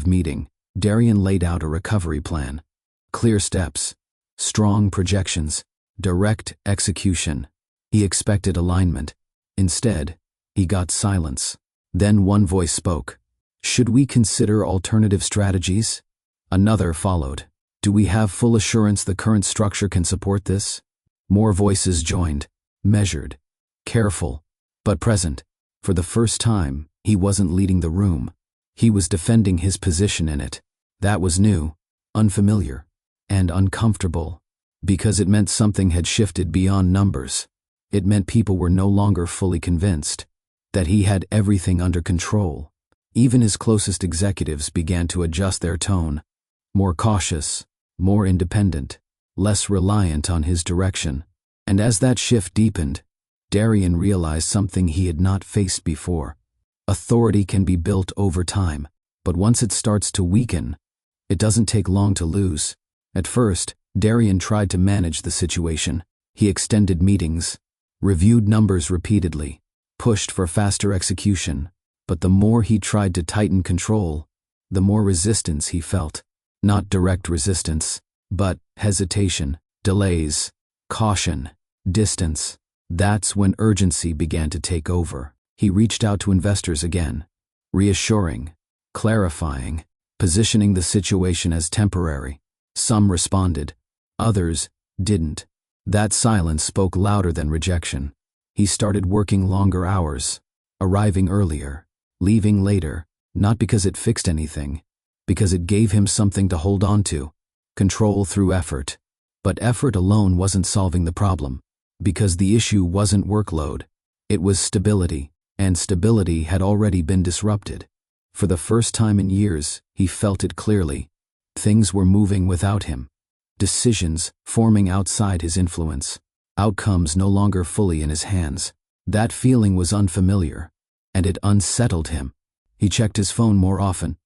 meeting, Darian laid out a recovery plan. Clear steps, strong projections, direct execution. He expected alignment. Instead, he got silence. Then one voice spoke. Should we consider alternative strategies? Another followed. Do we have full assurance the current structure can support this? More voices joined, measured, careful, but present. For the first time, he wasn't leading the room. He was defending his position in it. That was new, unfamiliar, and uncomfortable, because it meant something had shifted beyond numbers. It meant people were no longer fully convinced that he had everything under control. Even his closest executives began to adjust their tone, more cautious, more independent, less reliant on his direction. And as that shift deepened, Darian realized something he had not faced before. Authority can be built over time, but once it starts to weaken, it doesn't take long to lose. At first, Darian tried to manage the situation. He extended meetings, reviewed numbers repeatedly, pushed for faster execution. But the more he tried to tighten control, the more resistance he felt. Not direct resistance, but hesitation, delays, caution, distance. That's when urgency began to take over. He reached out to investors again, reassuring, clarifying, positioning the situation as temporary. Some responded, others didn't. That silence spoke louder than rejection. He started working longer hours, arriving earlier, leaving later, not because it fixed anything, because it gave him something to hold on to. Control through effort. But effort alone wasn't solving the problem, because the issue wasn't workload. It was stability, and stability had already been disrupted. For the first time in years, he felt it clearly. Things were moving without him. Decisions forming outside his influence. Outcomes no longer fully in his hands. That feeling was unfamiliar, and it unsettled him. He checked his phone more often,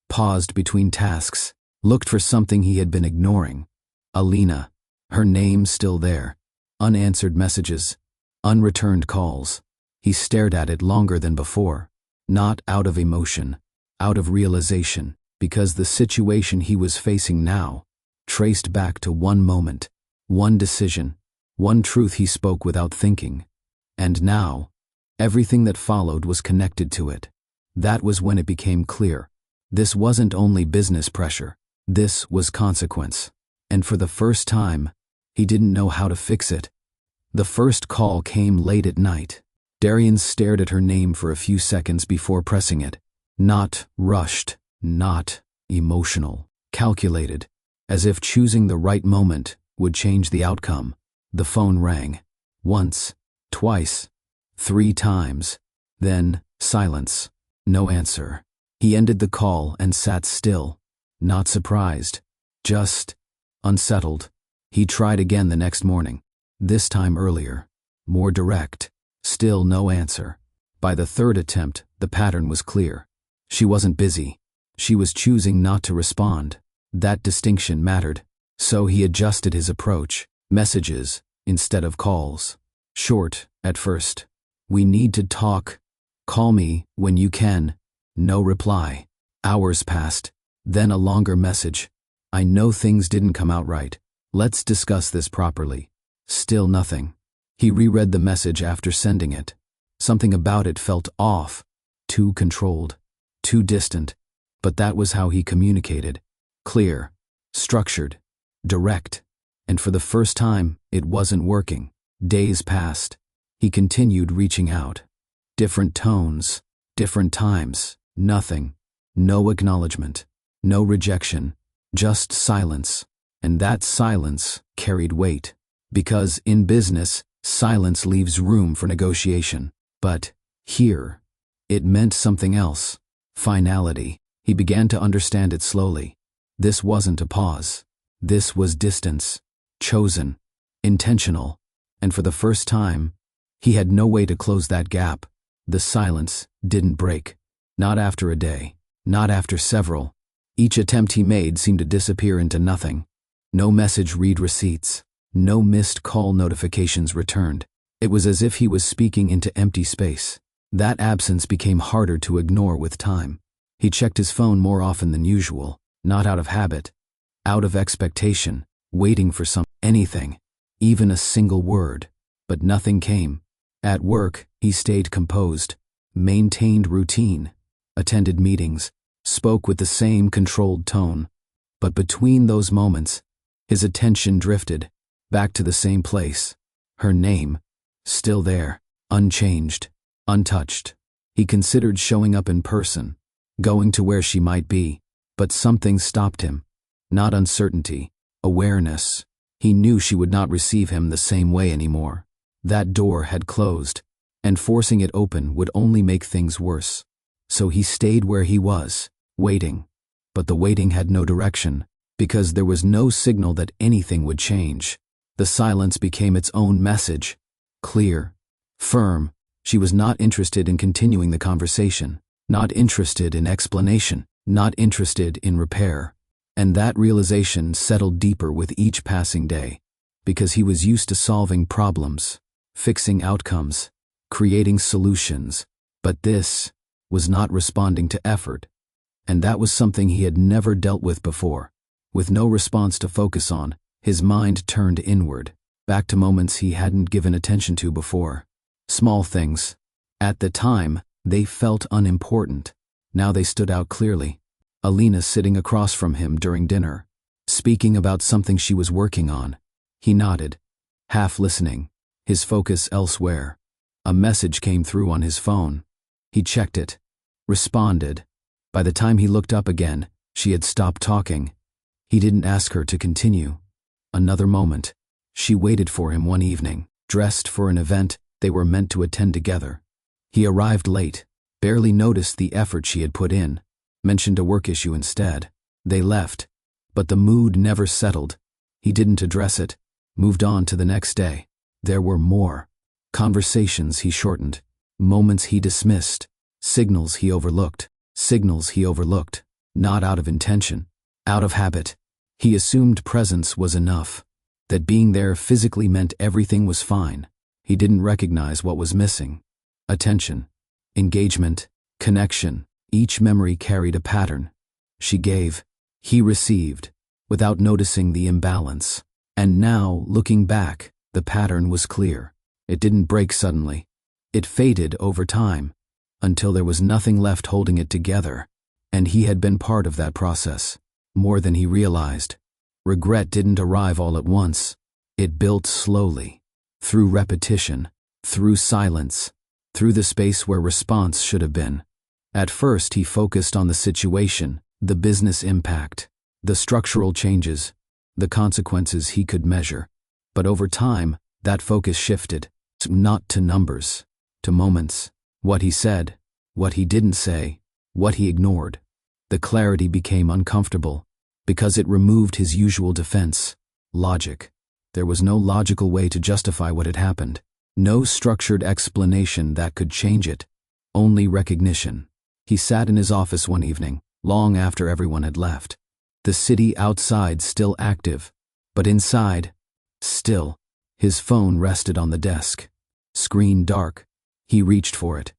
paused between tasks, looked for something he had been ignoring. Alina. Her name still there. Unanswered messages. Unreturned calls. He stared at it longer than before. Not out of emotion, out of realization, because the situation he was facing now traced back to one moment, one decision, one truth he spoke without thinking. And now, everything that followed was connected to it. That was when it became clear. This wasn't only business pressure. This was consequence. And for the first time, he didn't know how to fix it. The first call came late at night. Darian stared at her name for a few seconds before pressing it. Not rushed, not emotional, calculated, as if choosing the right moment would change the outcome. The phone rang. Once, twice, 3 times. Then, silence. No answer. He ended the call and sat still, not surprised, just unsettled. He tried again the next morning, this time earlier, more direct. Still no answer. By the 3rd attempt, the pattern was clear. She wasn't busy. She was choosing not to respond. That distinction mattered. So he adjusted his approach. Messages instead of calls. Short, at first. We need to talk. Call me when you can. No reply. Hours passed. Then a longer message. I know things didn't come out right. Let's discuss this properly. Still nothing. He reread the message after sending it. Something about it felt off, too controlled, too distant, but that was how he communicated. Clear, structured, direct. And for the first time, it wasn't working. Days passed. He continued reaching out. Different tones, different times, nothing. No acknowledgement, no rejection, just silence. And that silence carried weight. Because in business, silence leaves room for negotiation. But here, it meant something else. Finality. He began to understand it slowly. This wasn't a pause. This was distance. Chosen. Intentional. And for the first time, he had no way to close that gap. The silence didn't break. Not after a day. Not after several. Each attempt he made seemed to disappear into nothing. No message read receipts. No missed call notifications returned. It was as if he was speaking into empty space. That absence became harder to ignore with time. He checked his phone more often than usual, not out of habit, out of expectation, waiting for anything, even a single word. But nothing came. At work, he stayed composed, maintained routine, attended meetings, spoke with the same controlled tone. But between those moments, his attention drifted, back to the same place. Her name, still there, unchanged, untouched. He considered showing up in person, going to where she might be, but something stopped him. Not uncertainty, awareness. He knew she would not receive him the same way anymore. That door had closed, and forcing it open would only make things worse. So he stayed where he was, waiting. But the waiting had no direction, because there was no signal that anything would change. The silence became its own message. Clear, firm. She was not interested in continuing the conversation, not interested in explanation, not interested in repair. And that realization settled deeper with each passing day, because he was used to solving problems, fixing outcomes, creating solutions. But this was not responding to effort. And that was something he had never dealt with before. With no response to focus on, his mind turned inward, back to moments he hadn't given attention to before. Small things. At the time, they felt unimportant. Now they stood out clearly. Alina sitting across from him during dinner, speaking about something she was working on. He nodded, half listening, his focus elsewhere. A message came through on his phone. He checked it, responded. By the time he looked up again, she had stopped talking. He didn't ask her to continue. Another moment. She waited for him one evening, dressed for an event they were meant to attend together. He arrived late, barely noticed the effort she had put in, mentioned a work issue instead. They left, but the mood never settled. He didn't address it, moved on to the next day. There were more. Conversations he shortened, moments he dismissed, signals he overlooked, not out of intention, out of habit. He assumed presence was enough, that being there physically meant everything was fine. He didn't recognize what was missing. Attention, engagement, connection. Each memory carried a pattern. She gave, he received, without noticing the imbalance. And now, looking back, the pattern was clear. It didn't break suddenly. It faded over time, until there was nothing left holding it together. And he had been part of that process, more than he realized. Regret didn't arrive all at once. It built slowly, through repetition, through silence, through the space where response should have been. At first he focused on the situation, the business impact, the structural changes, the consequences he could measure. But over time, that focus shifted, not to numbers, to moments, what he said, what he didn't say, what he ignored. The clarity became uncomfortable, because it removed his usual defense, logic. There was no logical way to justify what had happened, no structured explanation that could change it, only recognition. He sat in his office one evening, long after everyone had left. The city outside still active, but inside, still. His phone rested on the desk. Screen dark. He reached for it.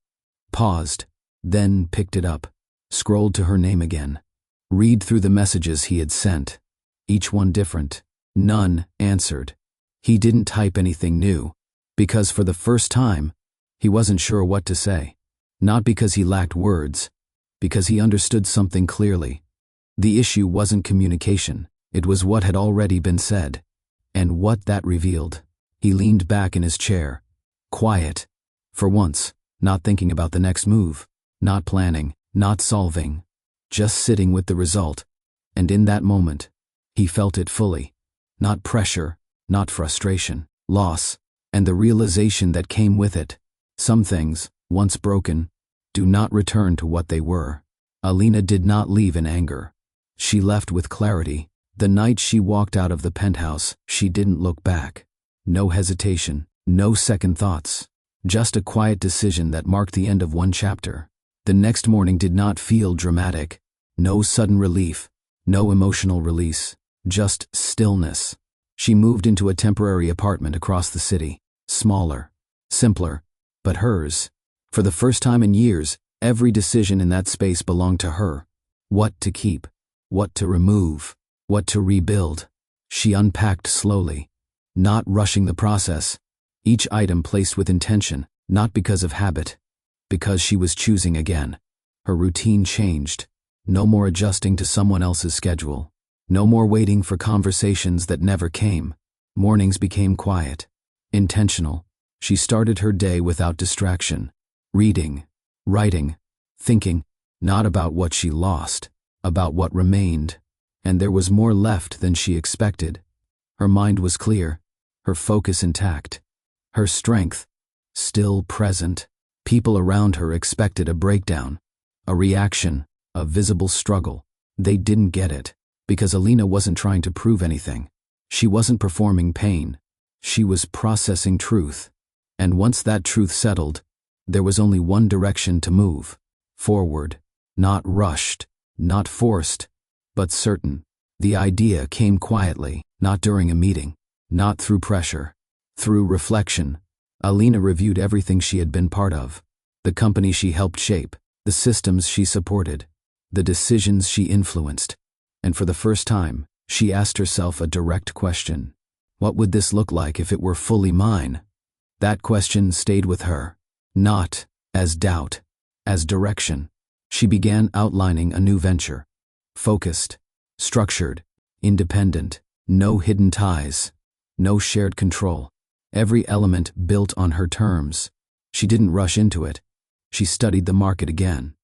Paused, then picked it up. Scrolled to her name again. Read through the messages he had sent. Each one different. None answered. He didn't type anything new. Because for the first time, he wasn't sure what to say. Not because he lacked words, because he understood something clearly. The issue wasn't communication, it was what had already been said. And what that revealed. He leaned back in his chair, quiet, for once, not thinking about the next move, not planning, not solving, just sitting with the result. And in that moment, he felt it fully. Not pressure, not frustration, loss, and the realization that came with it. Some things, once broken, do not return to what they were. Alina did not leave in anger. She left with clarity. The night she walked out of the penthouse, she didn't look back. No hesitation, no second thoughts. Just a quiet decision that marked the end of one chapter. The next morning did not feel dramatic. No sudden relief, no emotional release, just stillness. She moved into a temporary apartment across the city. Smaller, simpler, but hers. For the first time in years, every decision in that space belonged to her. What to keep, what to remove, what to rebuild. She unpacked slowly, not rushing the process. Each item placed with intention, not because of habit, because she was choosing again. Her routine changed. No more adjusting to someone else's schedule. No more waiting for conversations that never came. Mornings became quiet, intentional. She started her day without distraction. Reading, writing, thinking, not about what she lost, about what remained. And there was more left than she expected. Her mind was clear, her focus intact, her strength still present. People around her expected a breakdown, a reaction, a visible struggle. They didn't get it, because Alina wasn't trying to prove anything. She wasn't performing pain. She was processing truth. And once that truth settled, there was only one direction to move. Forward, not rushed, not forced, but certain. The idea came quietly, not during a meeting, not through pressure. Through reflection, Alina reviewed everything she had been part of. The company she helped shape, the systems she supported, the decisions she influenced. And for the first time, she asked herself a direct question. What would this look like if it were fully mine? That question stayed with her, not as doubt, as direction. She began outlining a new venture. Focused, structured, independent, no hidden ties, no shared control. Every element built on her terms. She didn't rush into it. She studied the market again,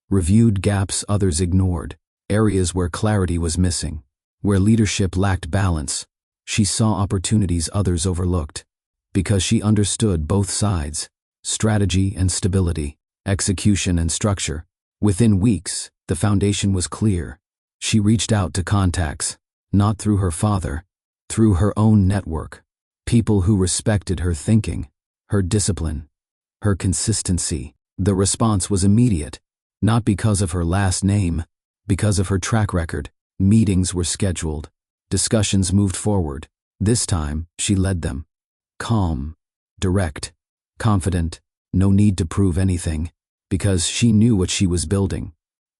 reviewed gaps others ignored, areas where clarity was missing, where leadership lacked balance. She saw opportunities others overlooked, because she understood both sides, strategy and stability, execution and structure. Within weeks, the foundation was clear. She reached out to contacts, not through her father, through her own network, people who respected her thinking, her discipline, her consistency. The response was immediate, not because of her last name, because of her track record. Meetings were scheduled, discussions moved forward. This time, she led them. Calm, direct, confident, no need to prove anything, because she knew what she was building.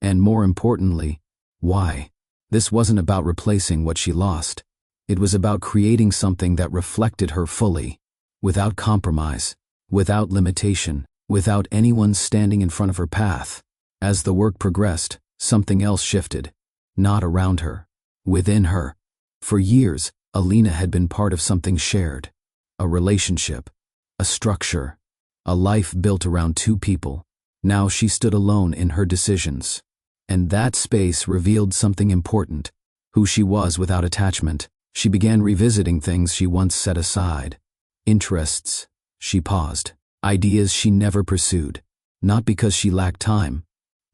And more importantly, why. This wasn't about replacing what she lost. It was about creating something that reflected her fully, without compromise, without limitation, without anyone standing in front of her path. As the work progressed, something else shifted. Not around her, within her. For years, Alina had been part of something shared. A relationship, a structure, a life built around two people. Now she stood alone in her decisions. And that space revealed something important. Who she was without attachment. She began revisiting things she once set aside. Interests. She paused. Ideas she never pursued. Not because she lacked time,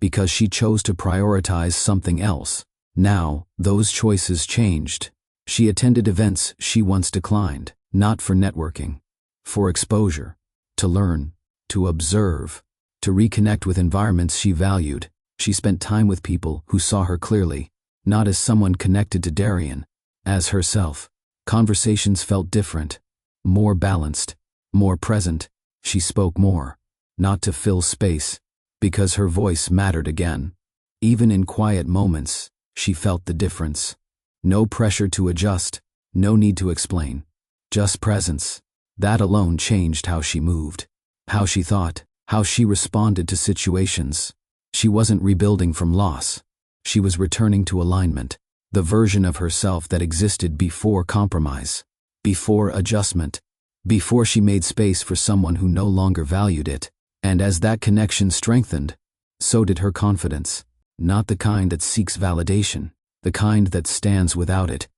because she chose to prioritize something else. Now, those choices changed. She attended events she once declined, not for networking, for exposure, to learn, to observe, to reconnect with environments she valued. She spent time with people who saw her clearly, not as someone connected to Darian, as herself. Conversations felt different, more balanced, more present. She spoke more, not to fill space, because her voice mattered again. Even in quiet moments, she felt the difference. No pressure to adjust, no need to explain. Just presence. That alone changed how she moved, how she thought, how she responded to situations. She wasn't rebuilding from loss. She was returning to alignment, the version of herself that existed before compromise, before adjustment, before she made space for someone who no longer valued it. And as that connection strengthened, so did her confidence. Not the kind that seeks validation, the kind that stands without it.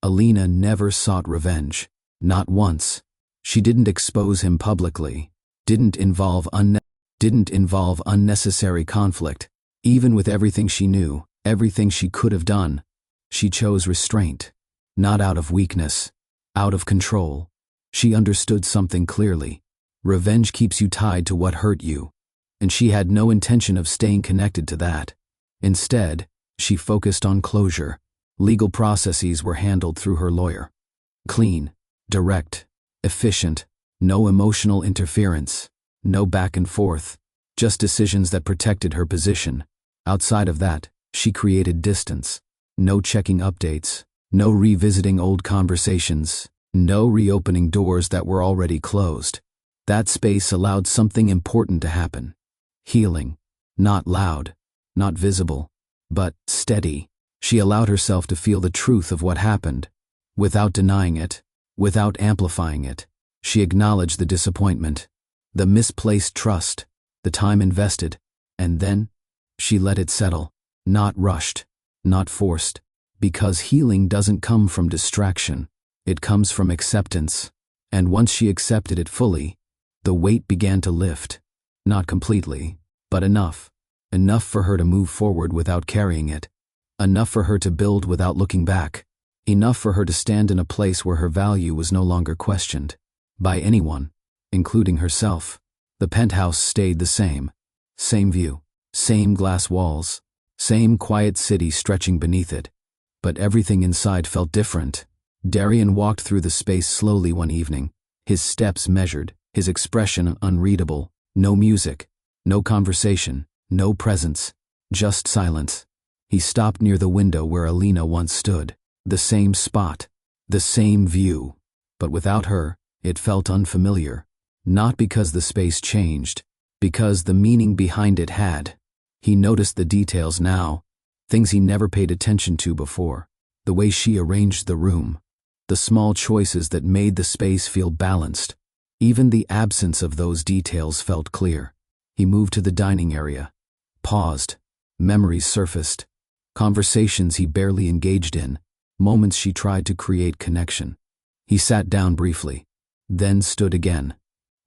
Alina never sought revenge. Not once. She didn't expose him publicly, didn't involve unnecessary conflict. Even with everything she knew, everything she could have done, she chose restraint. Not out of weakness, out of control. She understood something clearly. Revenge keeps you tied to what hurt you, and she had no intention of staying connected to that. Instead, she focused on closure. Legal processes were handled through her lawyer. Clean, direct, efficient, no emotional interference, no back and forth, just decisions that protected her position. Outside of that, she created distance. No checking updates, no revisiting old conversations, no reopening doors that were already closed. That space allowed something important to happen. Healing. Not loud, not visible, but steady. She allowed herself to feel the truth of what happened, without denying it, without amplifying it. She acknowledged the disappointment, the misplaced trust, the time invested, and then she let it settle. Not rushed, not forced, because healing doesn't come from distraction. It comes from acceptance. And once she accepted it fully, the weight began to lift. Not completely, but enough. Enough for her to move forward without carrying it. Enough for her to build without looking back. Enough for her to stand in a place where her value was no longer questioned by anyone, including herself. The penthouse stayed the same. Same view, same glass walls, same quiet city stretching beneath it. But everything inside felt different. Darian walked through the space slowly one evening, his steps measured, his expression unreadable. No music, no conversation, no presence, just silence. He stopped near the window where Alina once stood. The same spot, the same view. But without her, it felt unfamiliar. Not because the space changed, because the meaning behind it had. He noticed the details now, things he never paid attention to before. The way she arranged the room, the small choices that made the space feel balanced. Even the absence of those details felt clear. He moved to the dining area, paused. Memories surfaced. Conversations he barely engaged in, moments she tried to create connection. He sat down briefly, then stood again,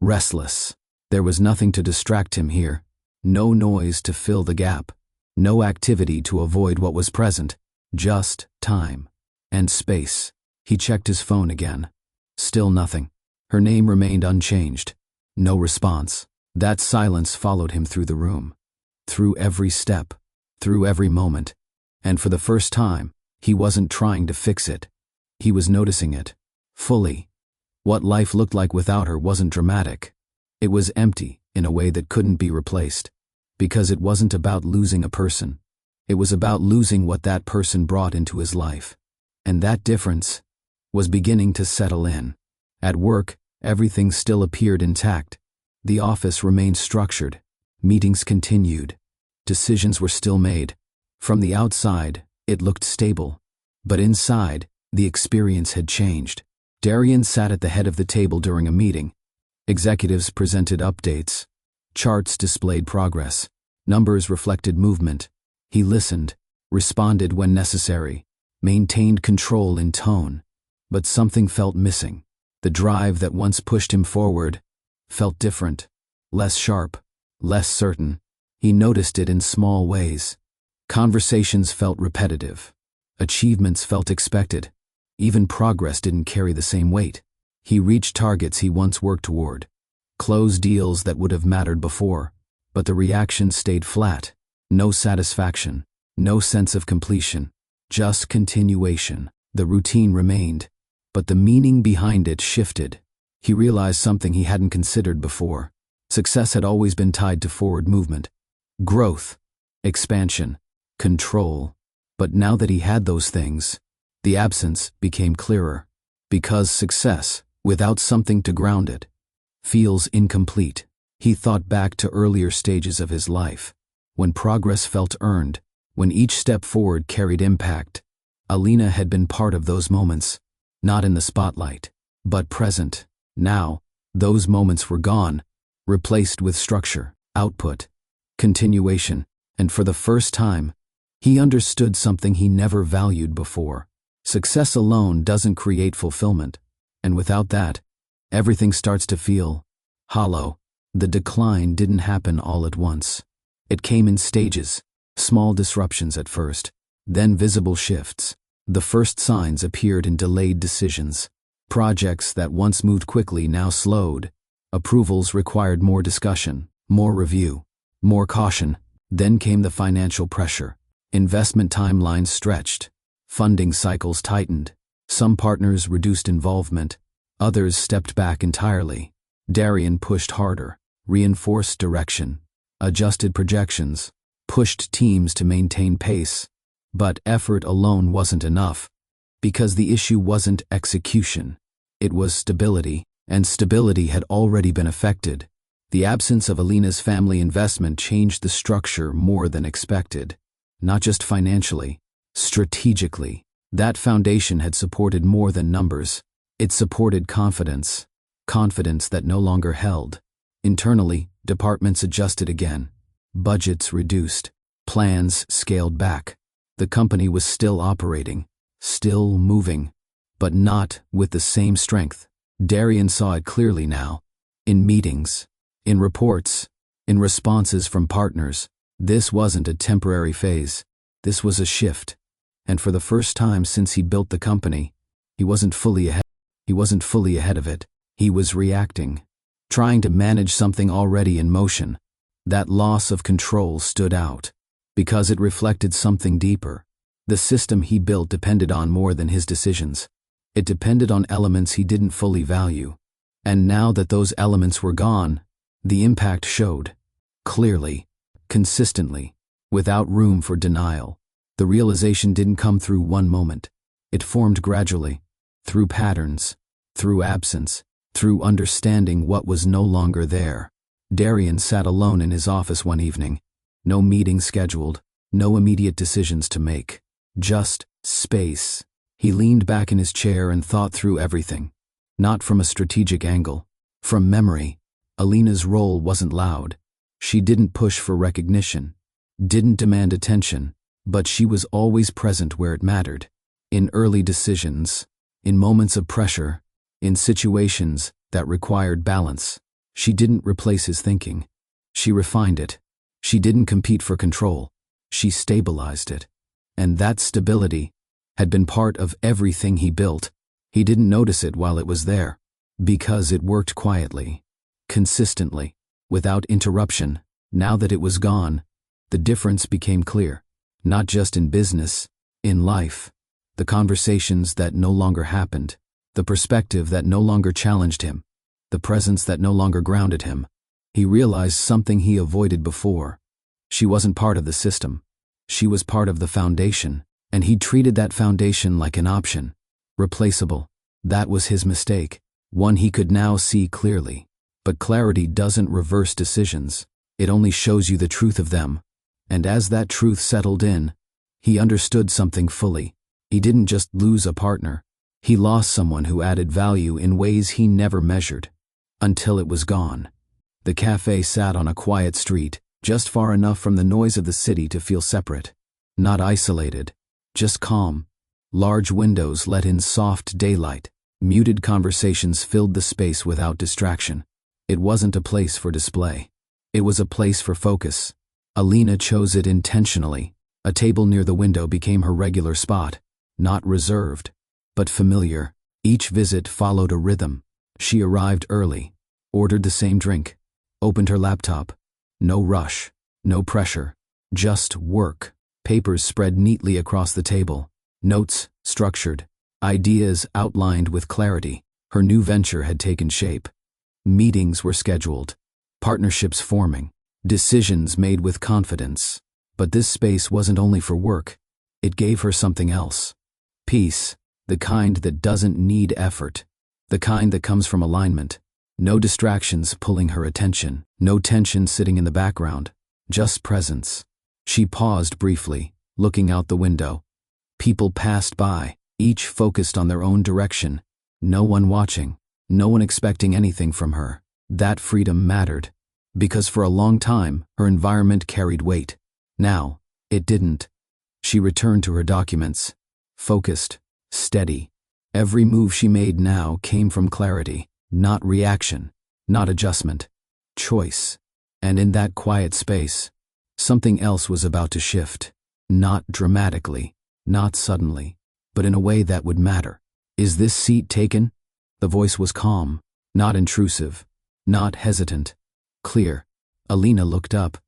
restless. There was nothing to distract him here, no noise to fill the gap, no activity to avoid what was present, just time and space. He checked his phone again. Still nothing. Her name remained unchanged. No response. That silence followed him through the room, through every step, through every moment. And for the first time, he wasn't trying to fix it. He was noticing it, fully. What life looked like without her wasn't dramatic. It was empty in a way that couldn't be replaced. Because it wasn't about losing a person. It was about losing what that person brought into his life. And that difference was beginning to settle in. At work, everything still appeared intact. The office remained structured. Meetings continued. Decisions were still made. From the outside, it looked stable. But inside, the experience had changed. Darian sat at the head of the table during a meeting. Executives presented updates. Charts displayed progress. Numbers reflected movement. He listened, responded when necessary, maintained control in tone. But something felt missing. The drive that once pushed him forward felt different, less sharp, less certain. He noticed it in small ways. Conversations felt repetitive. Achievements felt expected. Even progress didn't carry the same weight. He reached targets he once worked toward, closed deals that would have mattered before, but the reaction stayed flat. No satisfaction, no sense of completion, just continuation. The routine remained, but the meaning behind it shifted. He realized something he hadn't considered before. Success had always been tied to forward movement, growth, expansion, control. But now that he had those things, the absence became clearer. Because success without something to ground it, feels incomplete. He thought back to earlier stages of his life, when progress felt earned, when each step forward carried impact. Alina had been part of those moments, not in the spotlight, but present. Now, those moments were gone, replaced with structure, output, continuation, and for the first time, he understood something he never valued before. Success alone doesn't create fulfillment, and without that, everything starts to feel hollow. The decline didn't happen all at once. It came in stages, small disruptions at first, then visible shifts. The first signs appeared in delayed decisions. Projects that once moved quickly now slowed. Approvals required more discussion, more review, more caution. Then came the financial pressure. Investment timelines stretched. Funding cycles tightened. Some partners reduced involvement. Others stepped back entirely. Darian pushed harder, reinforced direction, adjusted projections, pushed teams to maintain pace. But effort alone wasn't enough, because the issue wasn't execution. It was stability, and stability had already been affected. The absence of Alina's family investment changed the structure more than expected. Not just financially, strategically. That foundation had supported more than numbers. It supported confidence. Confidence that no longer held. Internally, departments adjusted again. Budgets reduced. Plans scaled back. The company was still operating, still moving, but not with the same strength. Darian saw it clearly now. In meetings, in reports, in responses from partners. This wasn't a temporary phase. This was a shift. And for the first time since he built the company, he wasn't fully ahead of it. He was reacting, trying to manage something already in motion. That loss of control stood out, because it reflected something deeper. The system he built depended on more than his decisions. It depended on elements he didn't fully value. And now that those elements were gone, the impact showed. Clearly, consistently, without room for denial. The realization didn't come through one moment. It formed gradually, through patterns, through absence, through understanding what was no longer there. Darian sat alone in his office one evening. No meeting scheduled, no immediate decisions to make. Just space. He leaned back in his chair and thought through everything. Not from a strategic angle, from memory. Alina's role wasn't loud. She didn't push for recognition, didn't demand attention, but she was always present where it mattered. In early decisions, in moments of pressure, in situations that required balance. She didn't replace his thinking. She refined it. She didn't compete for control. She stabilized it. And that stability had been part of everything he built. He didn't notice it while it was there, because it worked quietly, consistently, without interruption. Now that it was gone, the difference became clear. Not just in business, in life. The conversations that no longer happened. The perspective that no longer challenged him. The presence that no longer grounded him. He realized something he avoided before. She wasn't part of the system. She was part of the foundation, and he treated that foundation like an option. Replaceable. That was his mistake, one he could now see clearly. But clarity doesn't reverse decisions. It only shows you the truth of them. And as that truth settled in, he understood something fully. He didn't just lose a partner. He lost someone who added value in ways he never measured. Until it was gone. The cafe sat on a quiet street, just far enough from the noise of the city to feel separate. Not isolated, just calm. Large windows let in soft daylight. Muted conversations filled the space without distraction. It wasn't a place for display. It was a place for focus. Alina chose it intentionally. A table near the window became her regular spot. Not reserved, but familiar. Each visit followed a rhythm. She arrived early, ordered the same drink, opened her laptop. No rush, no pressure, just work. Papers spread neatly across the table. Notes, structured. Ideas outlined with clarity. Her new venture had taken shape. Meetings were scheduled. Partnerships forming. Decisions made with confidence. But this space wasn't only for work. It gave her something else. Peace, the kind that doesn't need effort. The kind that comes from alignment. No distractions pulling her attention, no tension sitting in the background, just presence. She paused briefly, looking out the window. People passed by, each focused on their own direction. No one watching, no one expecting anything from her. That freedom mattered, because for a long time, her environment carried weight. Now, it didn't. She returned to her documents, focused, steady. Every move she made now came from clarity, not reaction, not adjustment, choice. And in that quiet space, something else was about to shift. Not dramatically, not suddenly, but in a way that would matter. Is this seat taken? The voice was calm, not intrusive, not hesitant, clear. Alina looked up.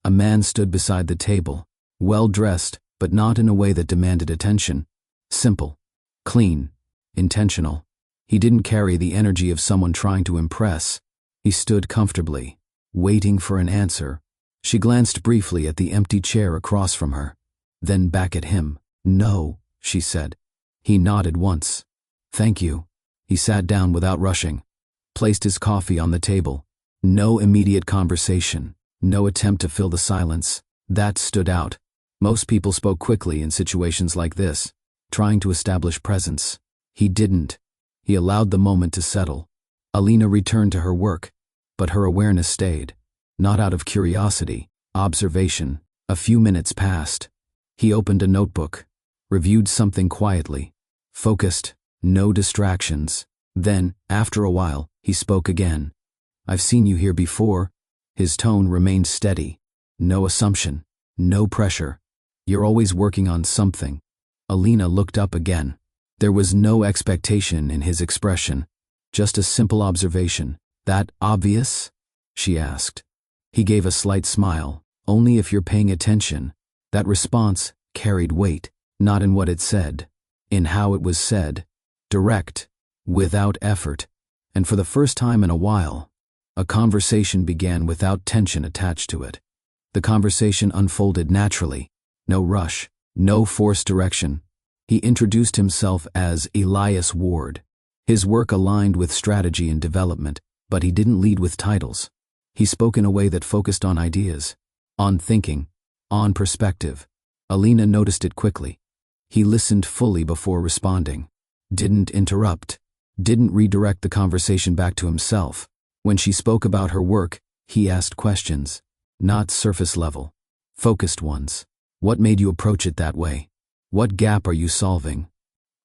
A man stood beside the table, well-dressed, but not in a way that demanded attention. Simple, clean, intentional. He didn't carry the energy of someone trying to impress. He stood comfortably, waiting for an answer. She glanced briefly at the empty chair across from her, then back at him. "No," she said. He nodded once. "Thank you." He sat down without rushing, placed his coffee on the table. No immediate conversation, no attempt to fill the silence. That stood out. Most people spoke quickly in situations like this, trying to establish presence. He didn't. He allowed the moment to settle. Alina returned to her work, but her awareness stayed. Not out of curiosity, observation. A few minutes passed. He opened a notebook, reviewed something quietly, focused, no distractions. Then, after a while, he spoke again. "I've seen you here before." His tone remained steady. No assumption, no pressure. "You're always working on something." Alina looked up again. There was no expectation in his expression, just a simple observation. "That obvious?" she asked. He gave a slight smile. "Only if you're paying attention." That response carried weight, not in what it said, in how it was said. Direct, without effort. And for the first time in a while, a conversation began without tension attached to it. The conversation unfolded naturally. No rush, no forced direction. He introduced himself as Elias Ward. His work aligned with strategy and development, but he didn't lead with titles. He spoke in a way that focused on ideas, on thinking, on perspective. Alina noticed it quickly. He listened fully before responding, didn't interrupt, didn't redirect the conversation back to himself. When she spoke about her work, he asked questions, not surface level, focused ones. What made you approach it that way? What gap are you solving?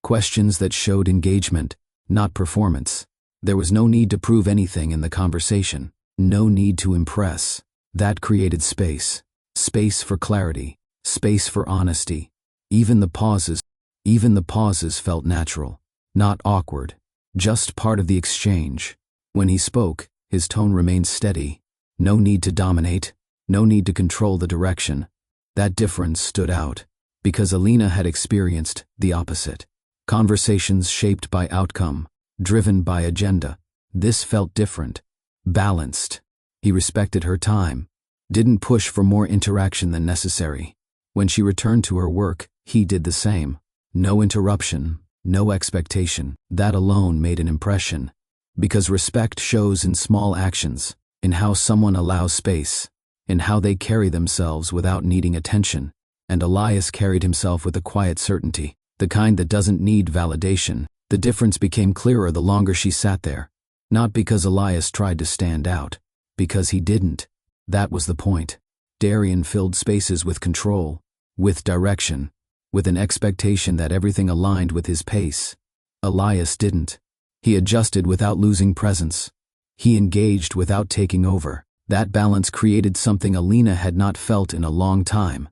Questions that showed engagement, not performance. There was no need to prove anything in the conversation, no need to impress. That created space. Space for clarity, space for honesty. Even the pauses felt natural, not awkward, just part of the exchange. When he spoke, his tone remained steady. No need to dominate, no need to control the direction. That difference stood out, because Alina had experienced the opposite. Conversations shaped by outcome, driven by agenda. This felt different, balanced. He respected her time, didn't push for more interaction than necessary. When she returned to her work, he did the same. No interruption, no expectation. That alone made an impression, because respect shows in small actions, in how someone allows space, in how they carry themselves without needing attention. And Elias carried himself with a quiet certainty, the kind that doesn't need validation. The difference became clearer the longer she sat there. Not because Elias tried to stand out, because he didn't. That was the point. Darian filled spaces with control, with direction, with an expectation that everything aligned with his pace. Elias didn't. He adjusted without losing presence. He engaged without taking over. That balance created something Alina had not felt in a long time.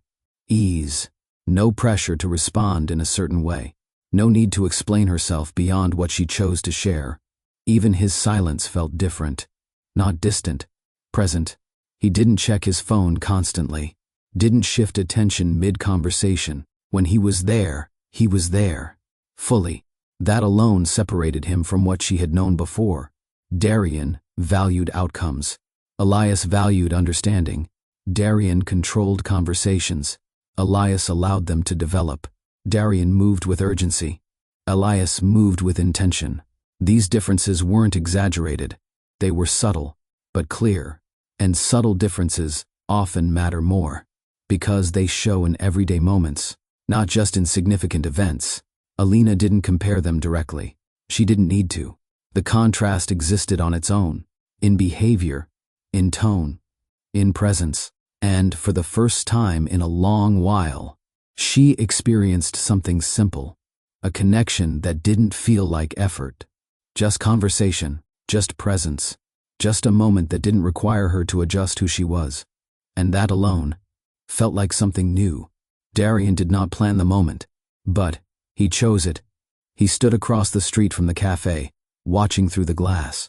Ease. No pressure to respond in a certain way. No need to explain herself beyond what she chose to share. Even his silence felt different. Not distant. Present. He didn't check his phone constantly. Didn't shift attention mid-conversation. When he was there, fully. That alone separated him from what she had known before. Darian valued outcomes. Elias valued understanding. Darian controlled conversations. Elias allowed them to develop. Darian moved with urgency. Elias moved with intention. These differences weren't exaggerated. They were subtle, but clear. And subtle differences often matter more, because they show in everyday moments, not just in significant events. Alina didn't compare them directly. She didn't need to. The contrast existed on its own, in behavior, in tone, in presence. And for the first time in a long while, she experienced something simple, a connection that didn't feel like effort. Just conversation, just presence, just a moment that didn't require her to adjust who she was. And that alone felt like something new. Darian did not plan the moment, but he chose it. He stood across the street from the cafe, watching through the glass.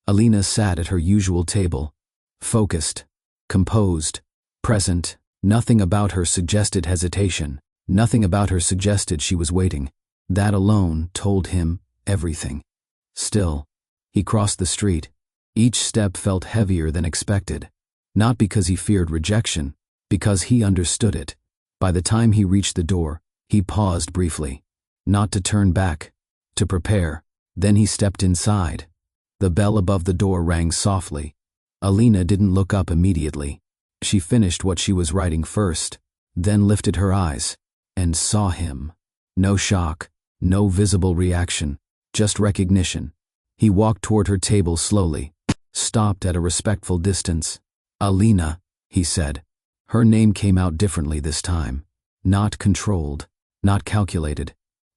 Alina sat at her usual table, focused, composed, present. Nothing about her suggested hesitation. Nothing about her suggested she was waiting. That alone told him everything. Still, he crossed the street. Each step felt heavier than expected. Not because he feared rejection, because he understood it. By the time he reached the door, he paused briefly. Not to turn back, to prepare. Then he stepped inside. The bell above the door rang softly. Alina didn't look up immediately. She finished what she was writing first, then lifted her eyes, and saw him. No shock, no visible reaction, just recognition. He walked toward her table slowly, stopped at a respectful distance. "Alina," he said. Her name came out differently this time. Not controlled, not calculated,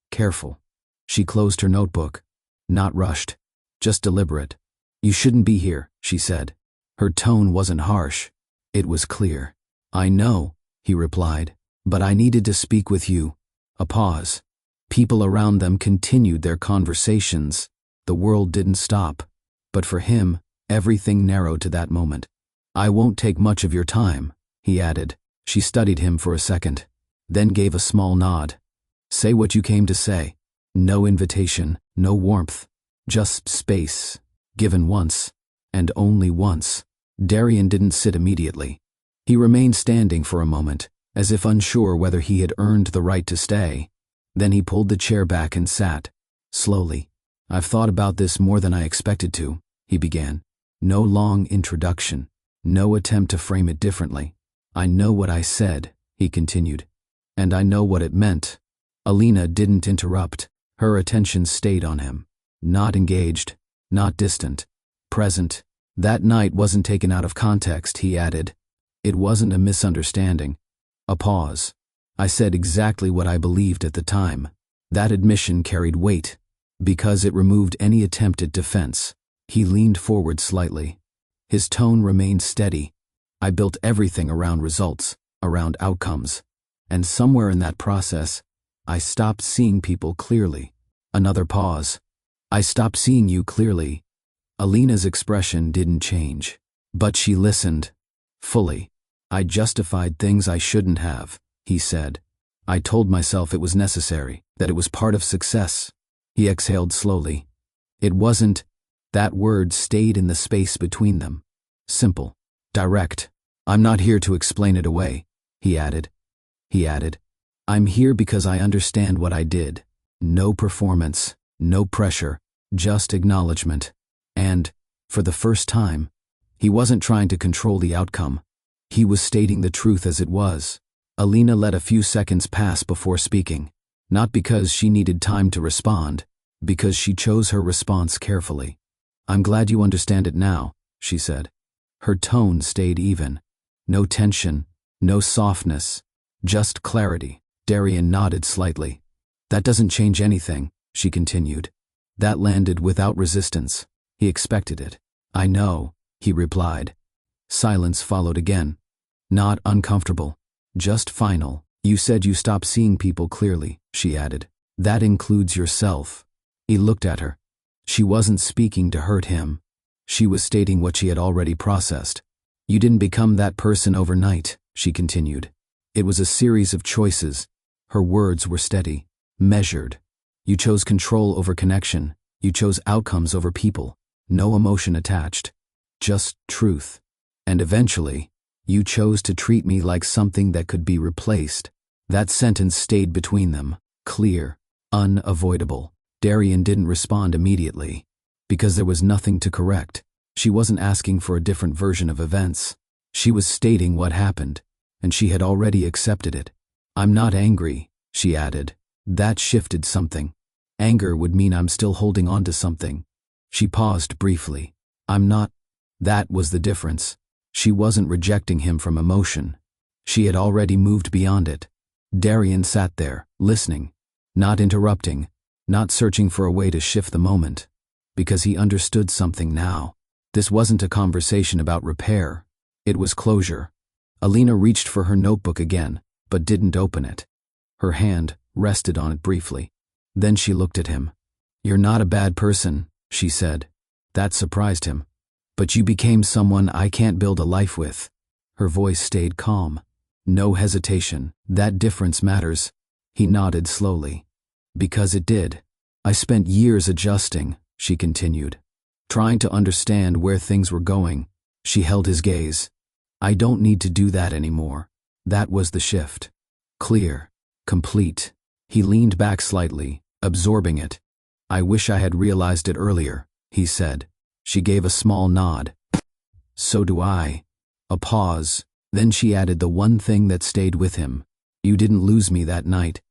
careful. She closed her notebook. Not rushed, just deliberate. "You shouldn't be here," she said. Her tone wasn't harsh. It was clear. "I know," he replied, "but I needed to speak with you." A pause. People around them continued their conversations. The world didn't stop. But for him, everything narrowed to that moment. "I won't take much of your time," he added. She studied him for a second, then gave a small nod. "Say what you came to say." No invitation, no warmth, just space, given once, and only once. Darian didn't sit immediately. He remained standing for a moment, as if unsure whether he had earned the right to stay. Then he pulled the chair back and sat, slowly. "I've thought about this more than I expected to," he began. No long introduction, no attempt to frame it differently. "I know what I said," he continued, "and I know what it meant." Alina didn't interrupt. Her attention stayed on him. Not engaged, not distant, present. "That night wasn't taken out of context," he added. "It wasn't a misunderstanding." A pause. "I said exactly what I believed at the time." That admission carried weight, because it removed any attempt at defense. He leaned forward slightly. His tone remained steady. "I built everything around results, around outcomes. And somewhere in that process, I stopped seeing people clearly." Another pause. "I stopped seeing you clearly." Alina's expression didn't change, but she listened, fully. "I justified things I shouldn't have," he said. "I told myself it was necessary, that it was part of success." He exhaled slowly. It wasn't. That word stayed in the space between them. Simple, direct. "I'm not here to explain it away," he added. "I'm here because I understand what I did. No performance, no pressure, just acknowledgement." And, for the first time, he wasn't trying to control the outcome. He was stating the truth as it was. Alina let a few seconds pass before speaking, not because she needed time to respond, because she chose her response carefully. "I'm glad you understand it now," she said. Her tone stayed even. No tension, no softness, just clarity. Darian nodded slightly. "That doesn't change anything," she continued. That landed without resistance. He expected it. "I know," he replied. Silence followed again. Not uncomfortable, just final. "You said you stopped seeing people clearly," she added. "That includes yourself." He looked at her. She wasn't speaking to hurt him. She was stating what she had already processed. "You didn't become that person overnight," she continued. "It was a series of choices." Her words were steady, measured. "You chose control over connection. You chose outcomes over people. No emotion attached. Just truth. And eventually, you chose to treat me like something that could be replaced." That sentence stayed between them, clear, unavoidable. Darian didn't respond immediately, because there was nothing to correct. She wasn't asking for a different version of events. She was stating what happened, and she had already accepted it. "I'm not angry," she added. That shifted something. Anger would mean I'm still holding on to something. She paused briefly. "I'm not." That was the difference. She wasn't rejecting him from emotion. She had already moved beyond it. Darian sat there, listening, not interrupting, not searching for a way to shift the moment, because he understood something now. This wasn't a conversation about repair. It was closure. Alina reached for her notebook again, but didn't open it. Her hand rested on it briefly. Then she looked at him. "You're not a bad person," she said. That surprised him. "But you became someone I can't build a life with." Her voice stayed calm. No hesitation. "That difference matters." He nodded slowly. "Because it did. I spent years adjusting," she continued, "trying to understand where things were going." She held his gaze. "I don't need to do that anymore." That was the shift. Clear. Complete. He leaned back slightly, absorbing it. "I wish I had realized it earlier," he said. She gave a small nod. "So do I." A pause. Then she added the one thing that stayed with him. "You didn't lose me that night."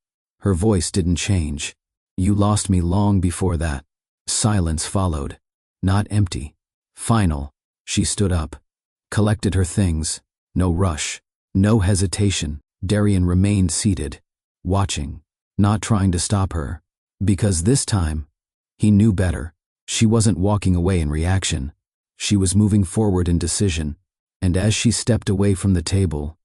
Her voice didn't change. "You lost me long before that." Silence followed. Not empty. Final. She stood up, collected her things. No rush. No hesitation. Darian remained seated, watching, not trying to stop her. Because this time, he knew better. She wasn't walking away in reaction. She was moving forward in decision. And as she stepped away from the table,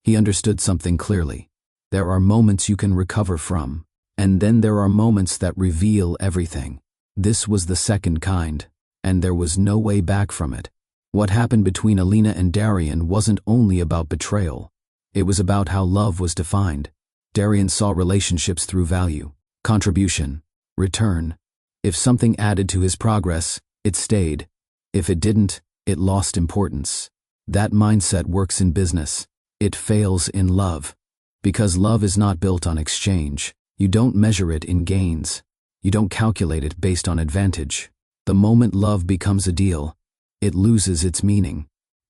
he understood something clearly. There are moments you can recover from, and then there are moments that reveal everything. This was the second kind, and there was no way back from it. What happened between Alina and Darian wasn't only about betrayal. It was about how love was defined. Darian saw relationships through value, contribution, return. If something added to his progress, it stayed. If it didn't, it lost importance. That mindset works in business. It fails in love. Because love is not built on exchange. You don't measure it in gains. You don't calculate it based on advantage. The moment love becomes a deal, it loses its meaning.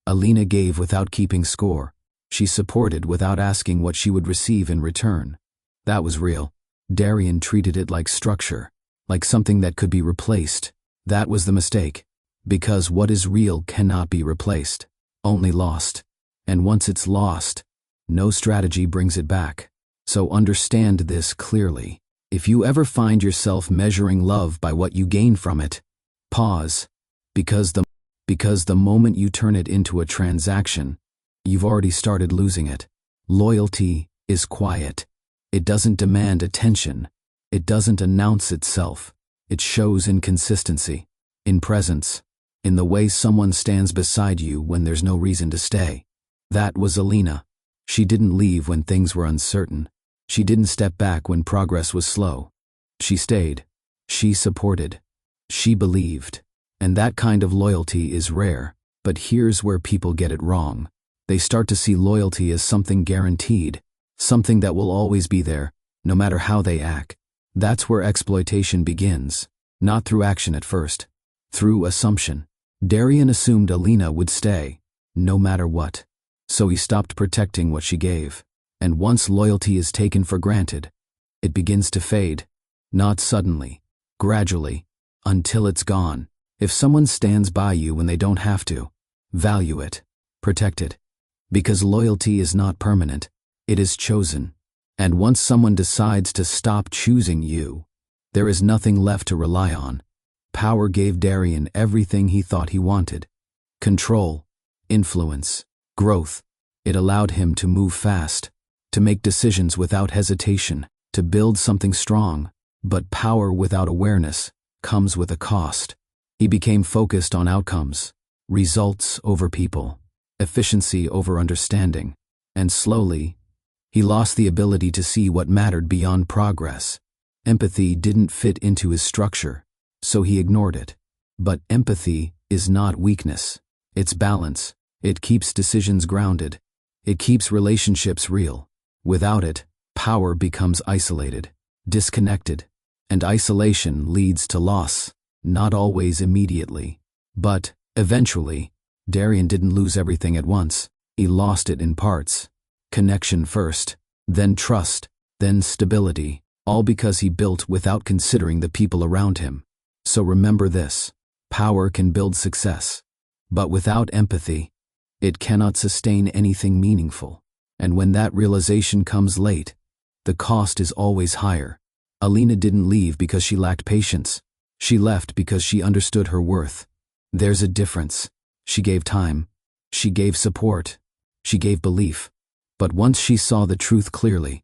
Alina gave without keeping score. She supported without asking what she would receive in return. That was real. Darian treated it like structure, like something that could be replaced. That was the mistake. Because what is real cannot be replaced. Only lost. And once it's lost, no strategy brings it back. So understand this clearly. If you ever find yourself measuring love by what you gain from it, pause. Because the moment you turn it into a transaction, you've already started losing it. Loyalty is quiet. It doesn't demand attention. It doesn't announce itself. It shows in consistency, in presence, in the way someone stands beside you when there's no reason to stay. That was Alina. She didn't leave when things were uncertain. She didn't step back when progress was slow. She stayed. She supported. She believed. And that kind of loyalty is rare. But here's where people get it wrong. They start to see loyalty as something guaranteed, something that will always be there, no matter how they act. That's where exploitation begins. Not through action at first. Through assumption. Darian assumed Alina would stay, no matter what. So he stopped protecting what she gave. And once loyalty is taken for granted, it begins to fade. Not suddenly, gradually, until it's gone. If someone stands by you when they don't have to, value it, protect it. Because loyalty is not permanent, it is chosen. And once someone decides to stop choosing you, there is nothing left to rely on. Power gave Darian everything he thought he wanted. Control, influence, growth. It allowed him to move fast, to make decisions without hesitation, to build something strong. But power without awareness comes with a cost. He became focused on outcomes, results over people, efficiency over understanding. And slowly, he lost the ability to see what mattered beyond progress. Empathy didn't fit into his structure, so he ignored it. But empathy is not weakness. It's balance. It keeps decisions grounded. It keeps relationships real. Without it, power becomes isolated, disconnected. And isolation leads to loss, not always immediately. But, eventually, Darian didn't lose everything at once. He lost it in parts. Connection first, then trust, then stability, all because he built without considering the people around him. So remember this: power can build success, but without empathy, it cannot sustain anything meaningful. And when that realization comes late, the cost is always higher. Alina didn't leave because she lacked patience. She left because she understood her worth. There's a difference. She gave time. She gave support. She gave belief. But once she saw the truth clearly,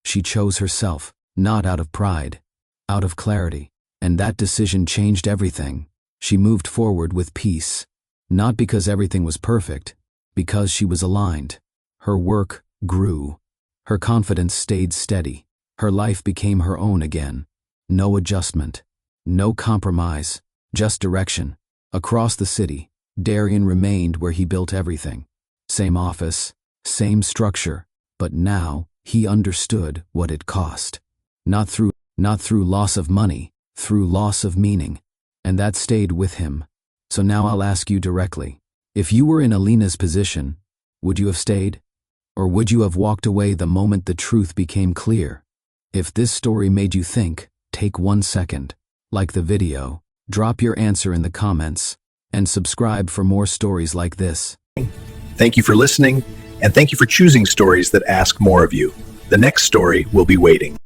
she chose herself, not out of pride, out of clarity. And that decision changed everything. She moved forward with peace, not because everything was perfect, because she was aligned. Her work grew. Her confidence stayed steady. Her life became her own again. No adjustment, no compromise, just direction. Across the city, Darian remained where he built everything. Same office, same structure, but now he understood what it cost. Not through loss of money, through loss of meaning. And that stayed with him. So now I'll ask you directly. If you were in Alina's position, would you have stayed? Or would you have walked away the moment the truth became clear? If this story made you think, take 1 second, like the video, drop your answer in the comments, and subscribe for more stories like this. Thank you for listening, and thank you for choosing stories that ask more of you. The next story will be waiting.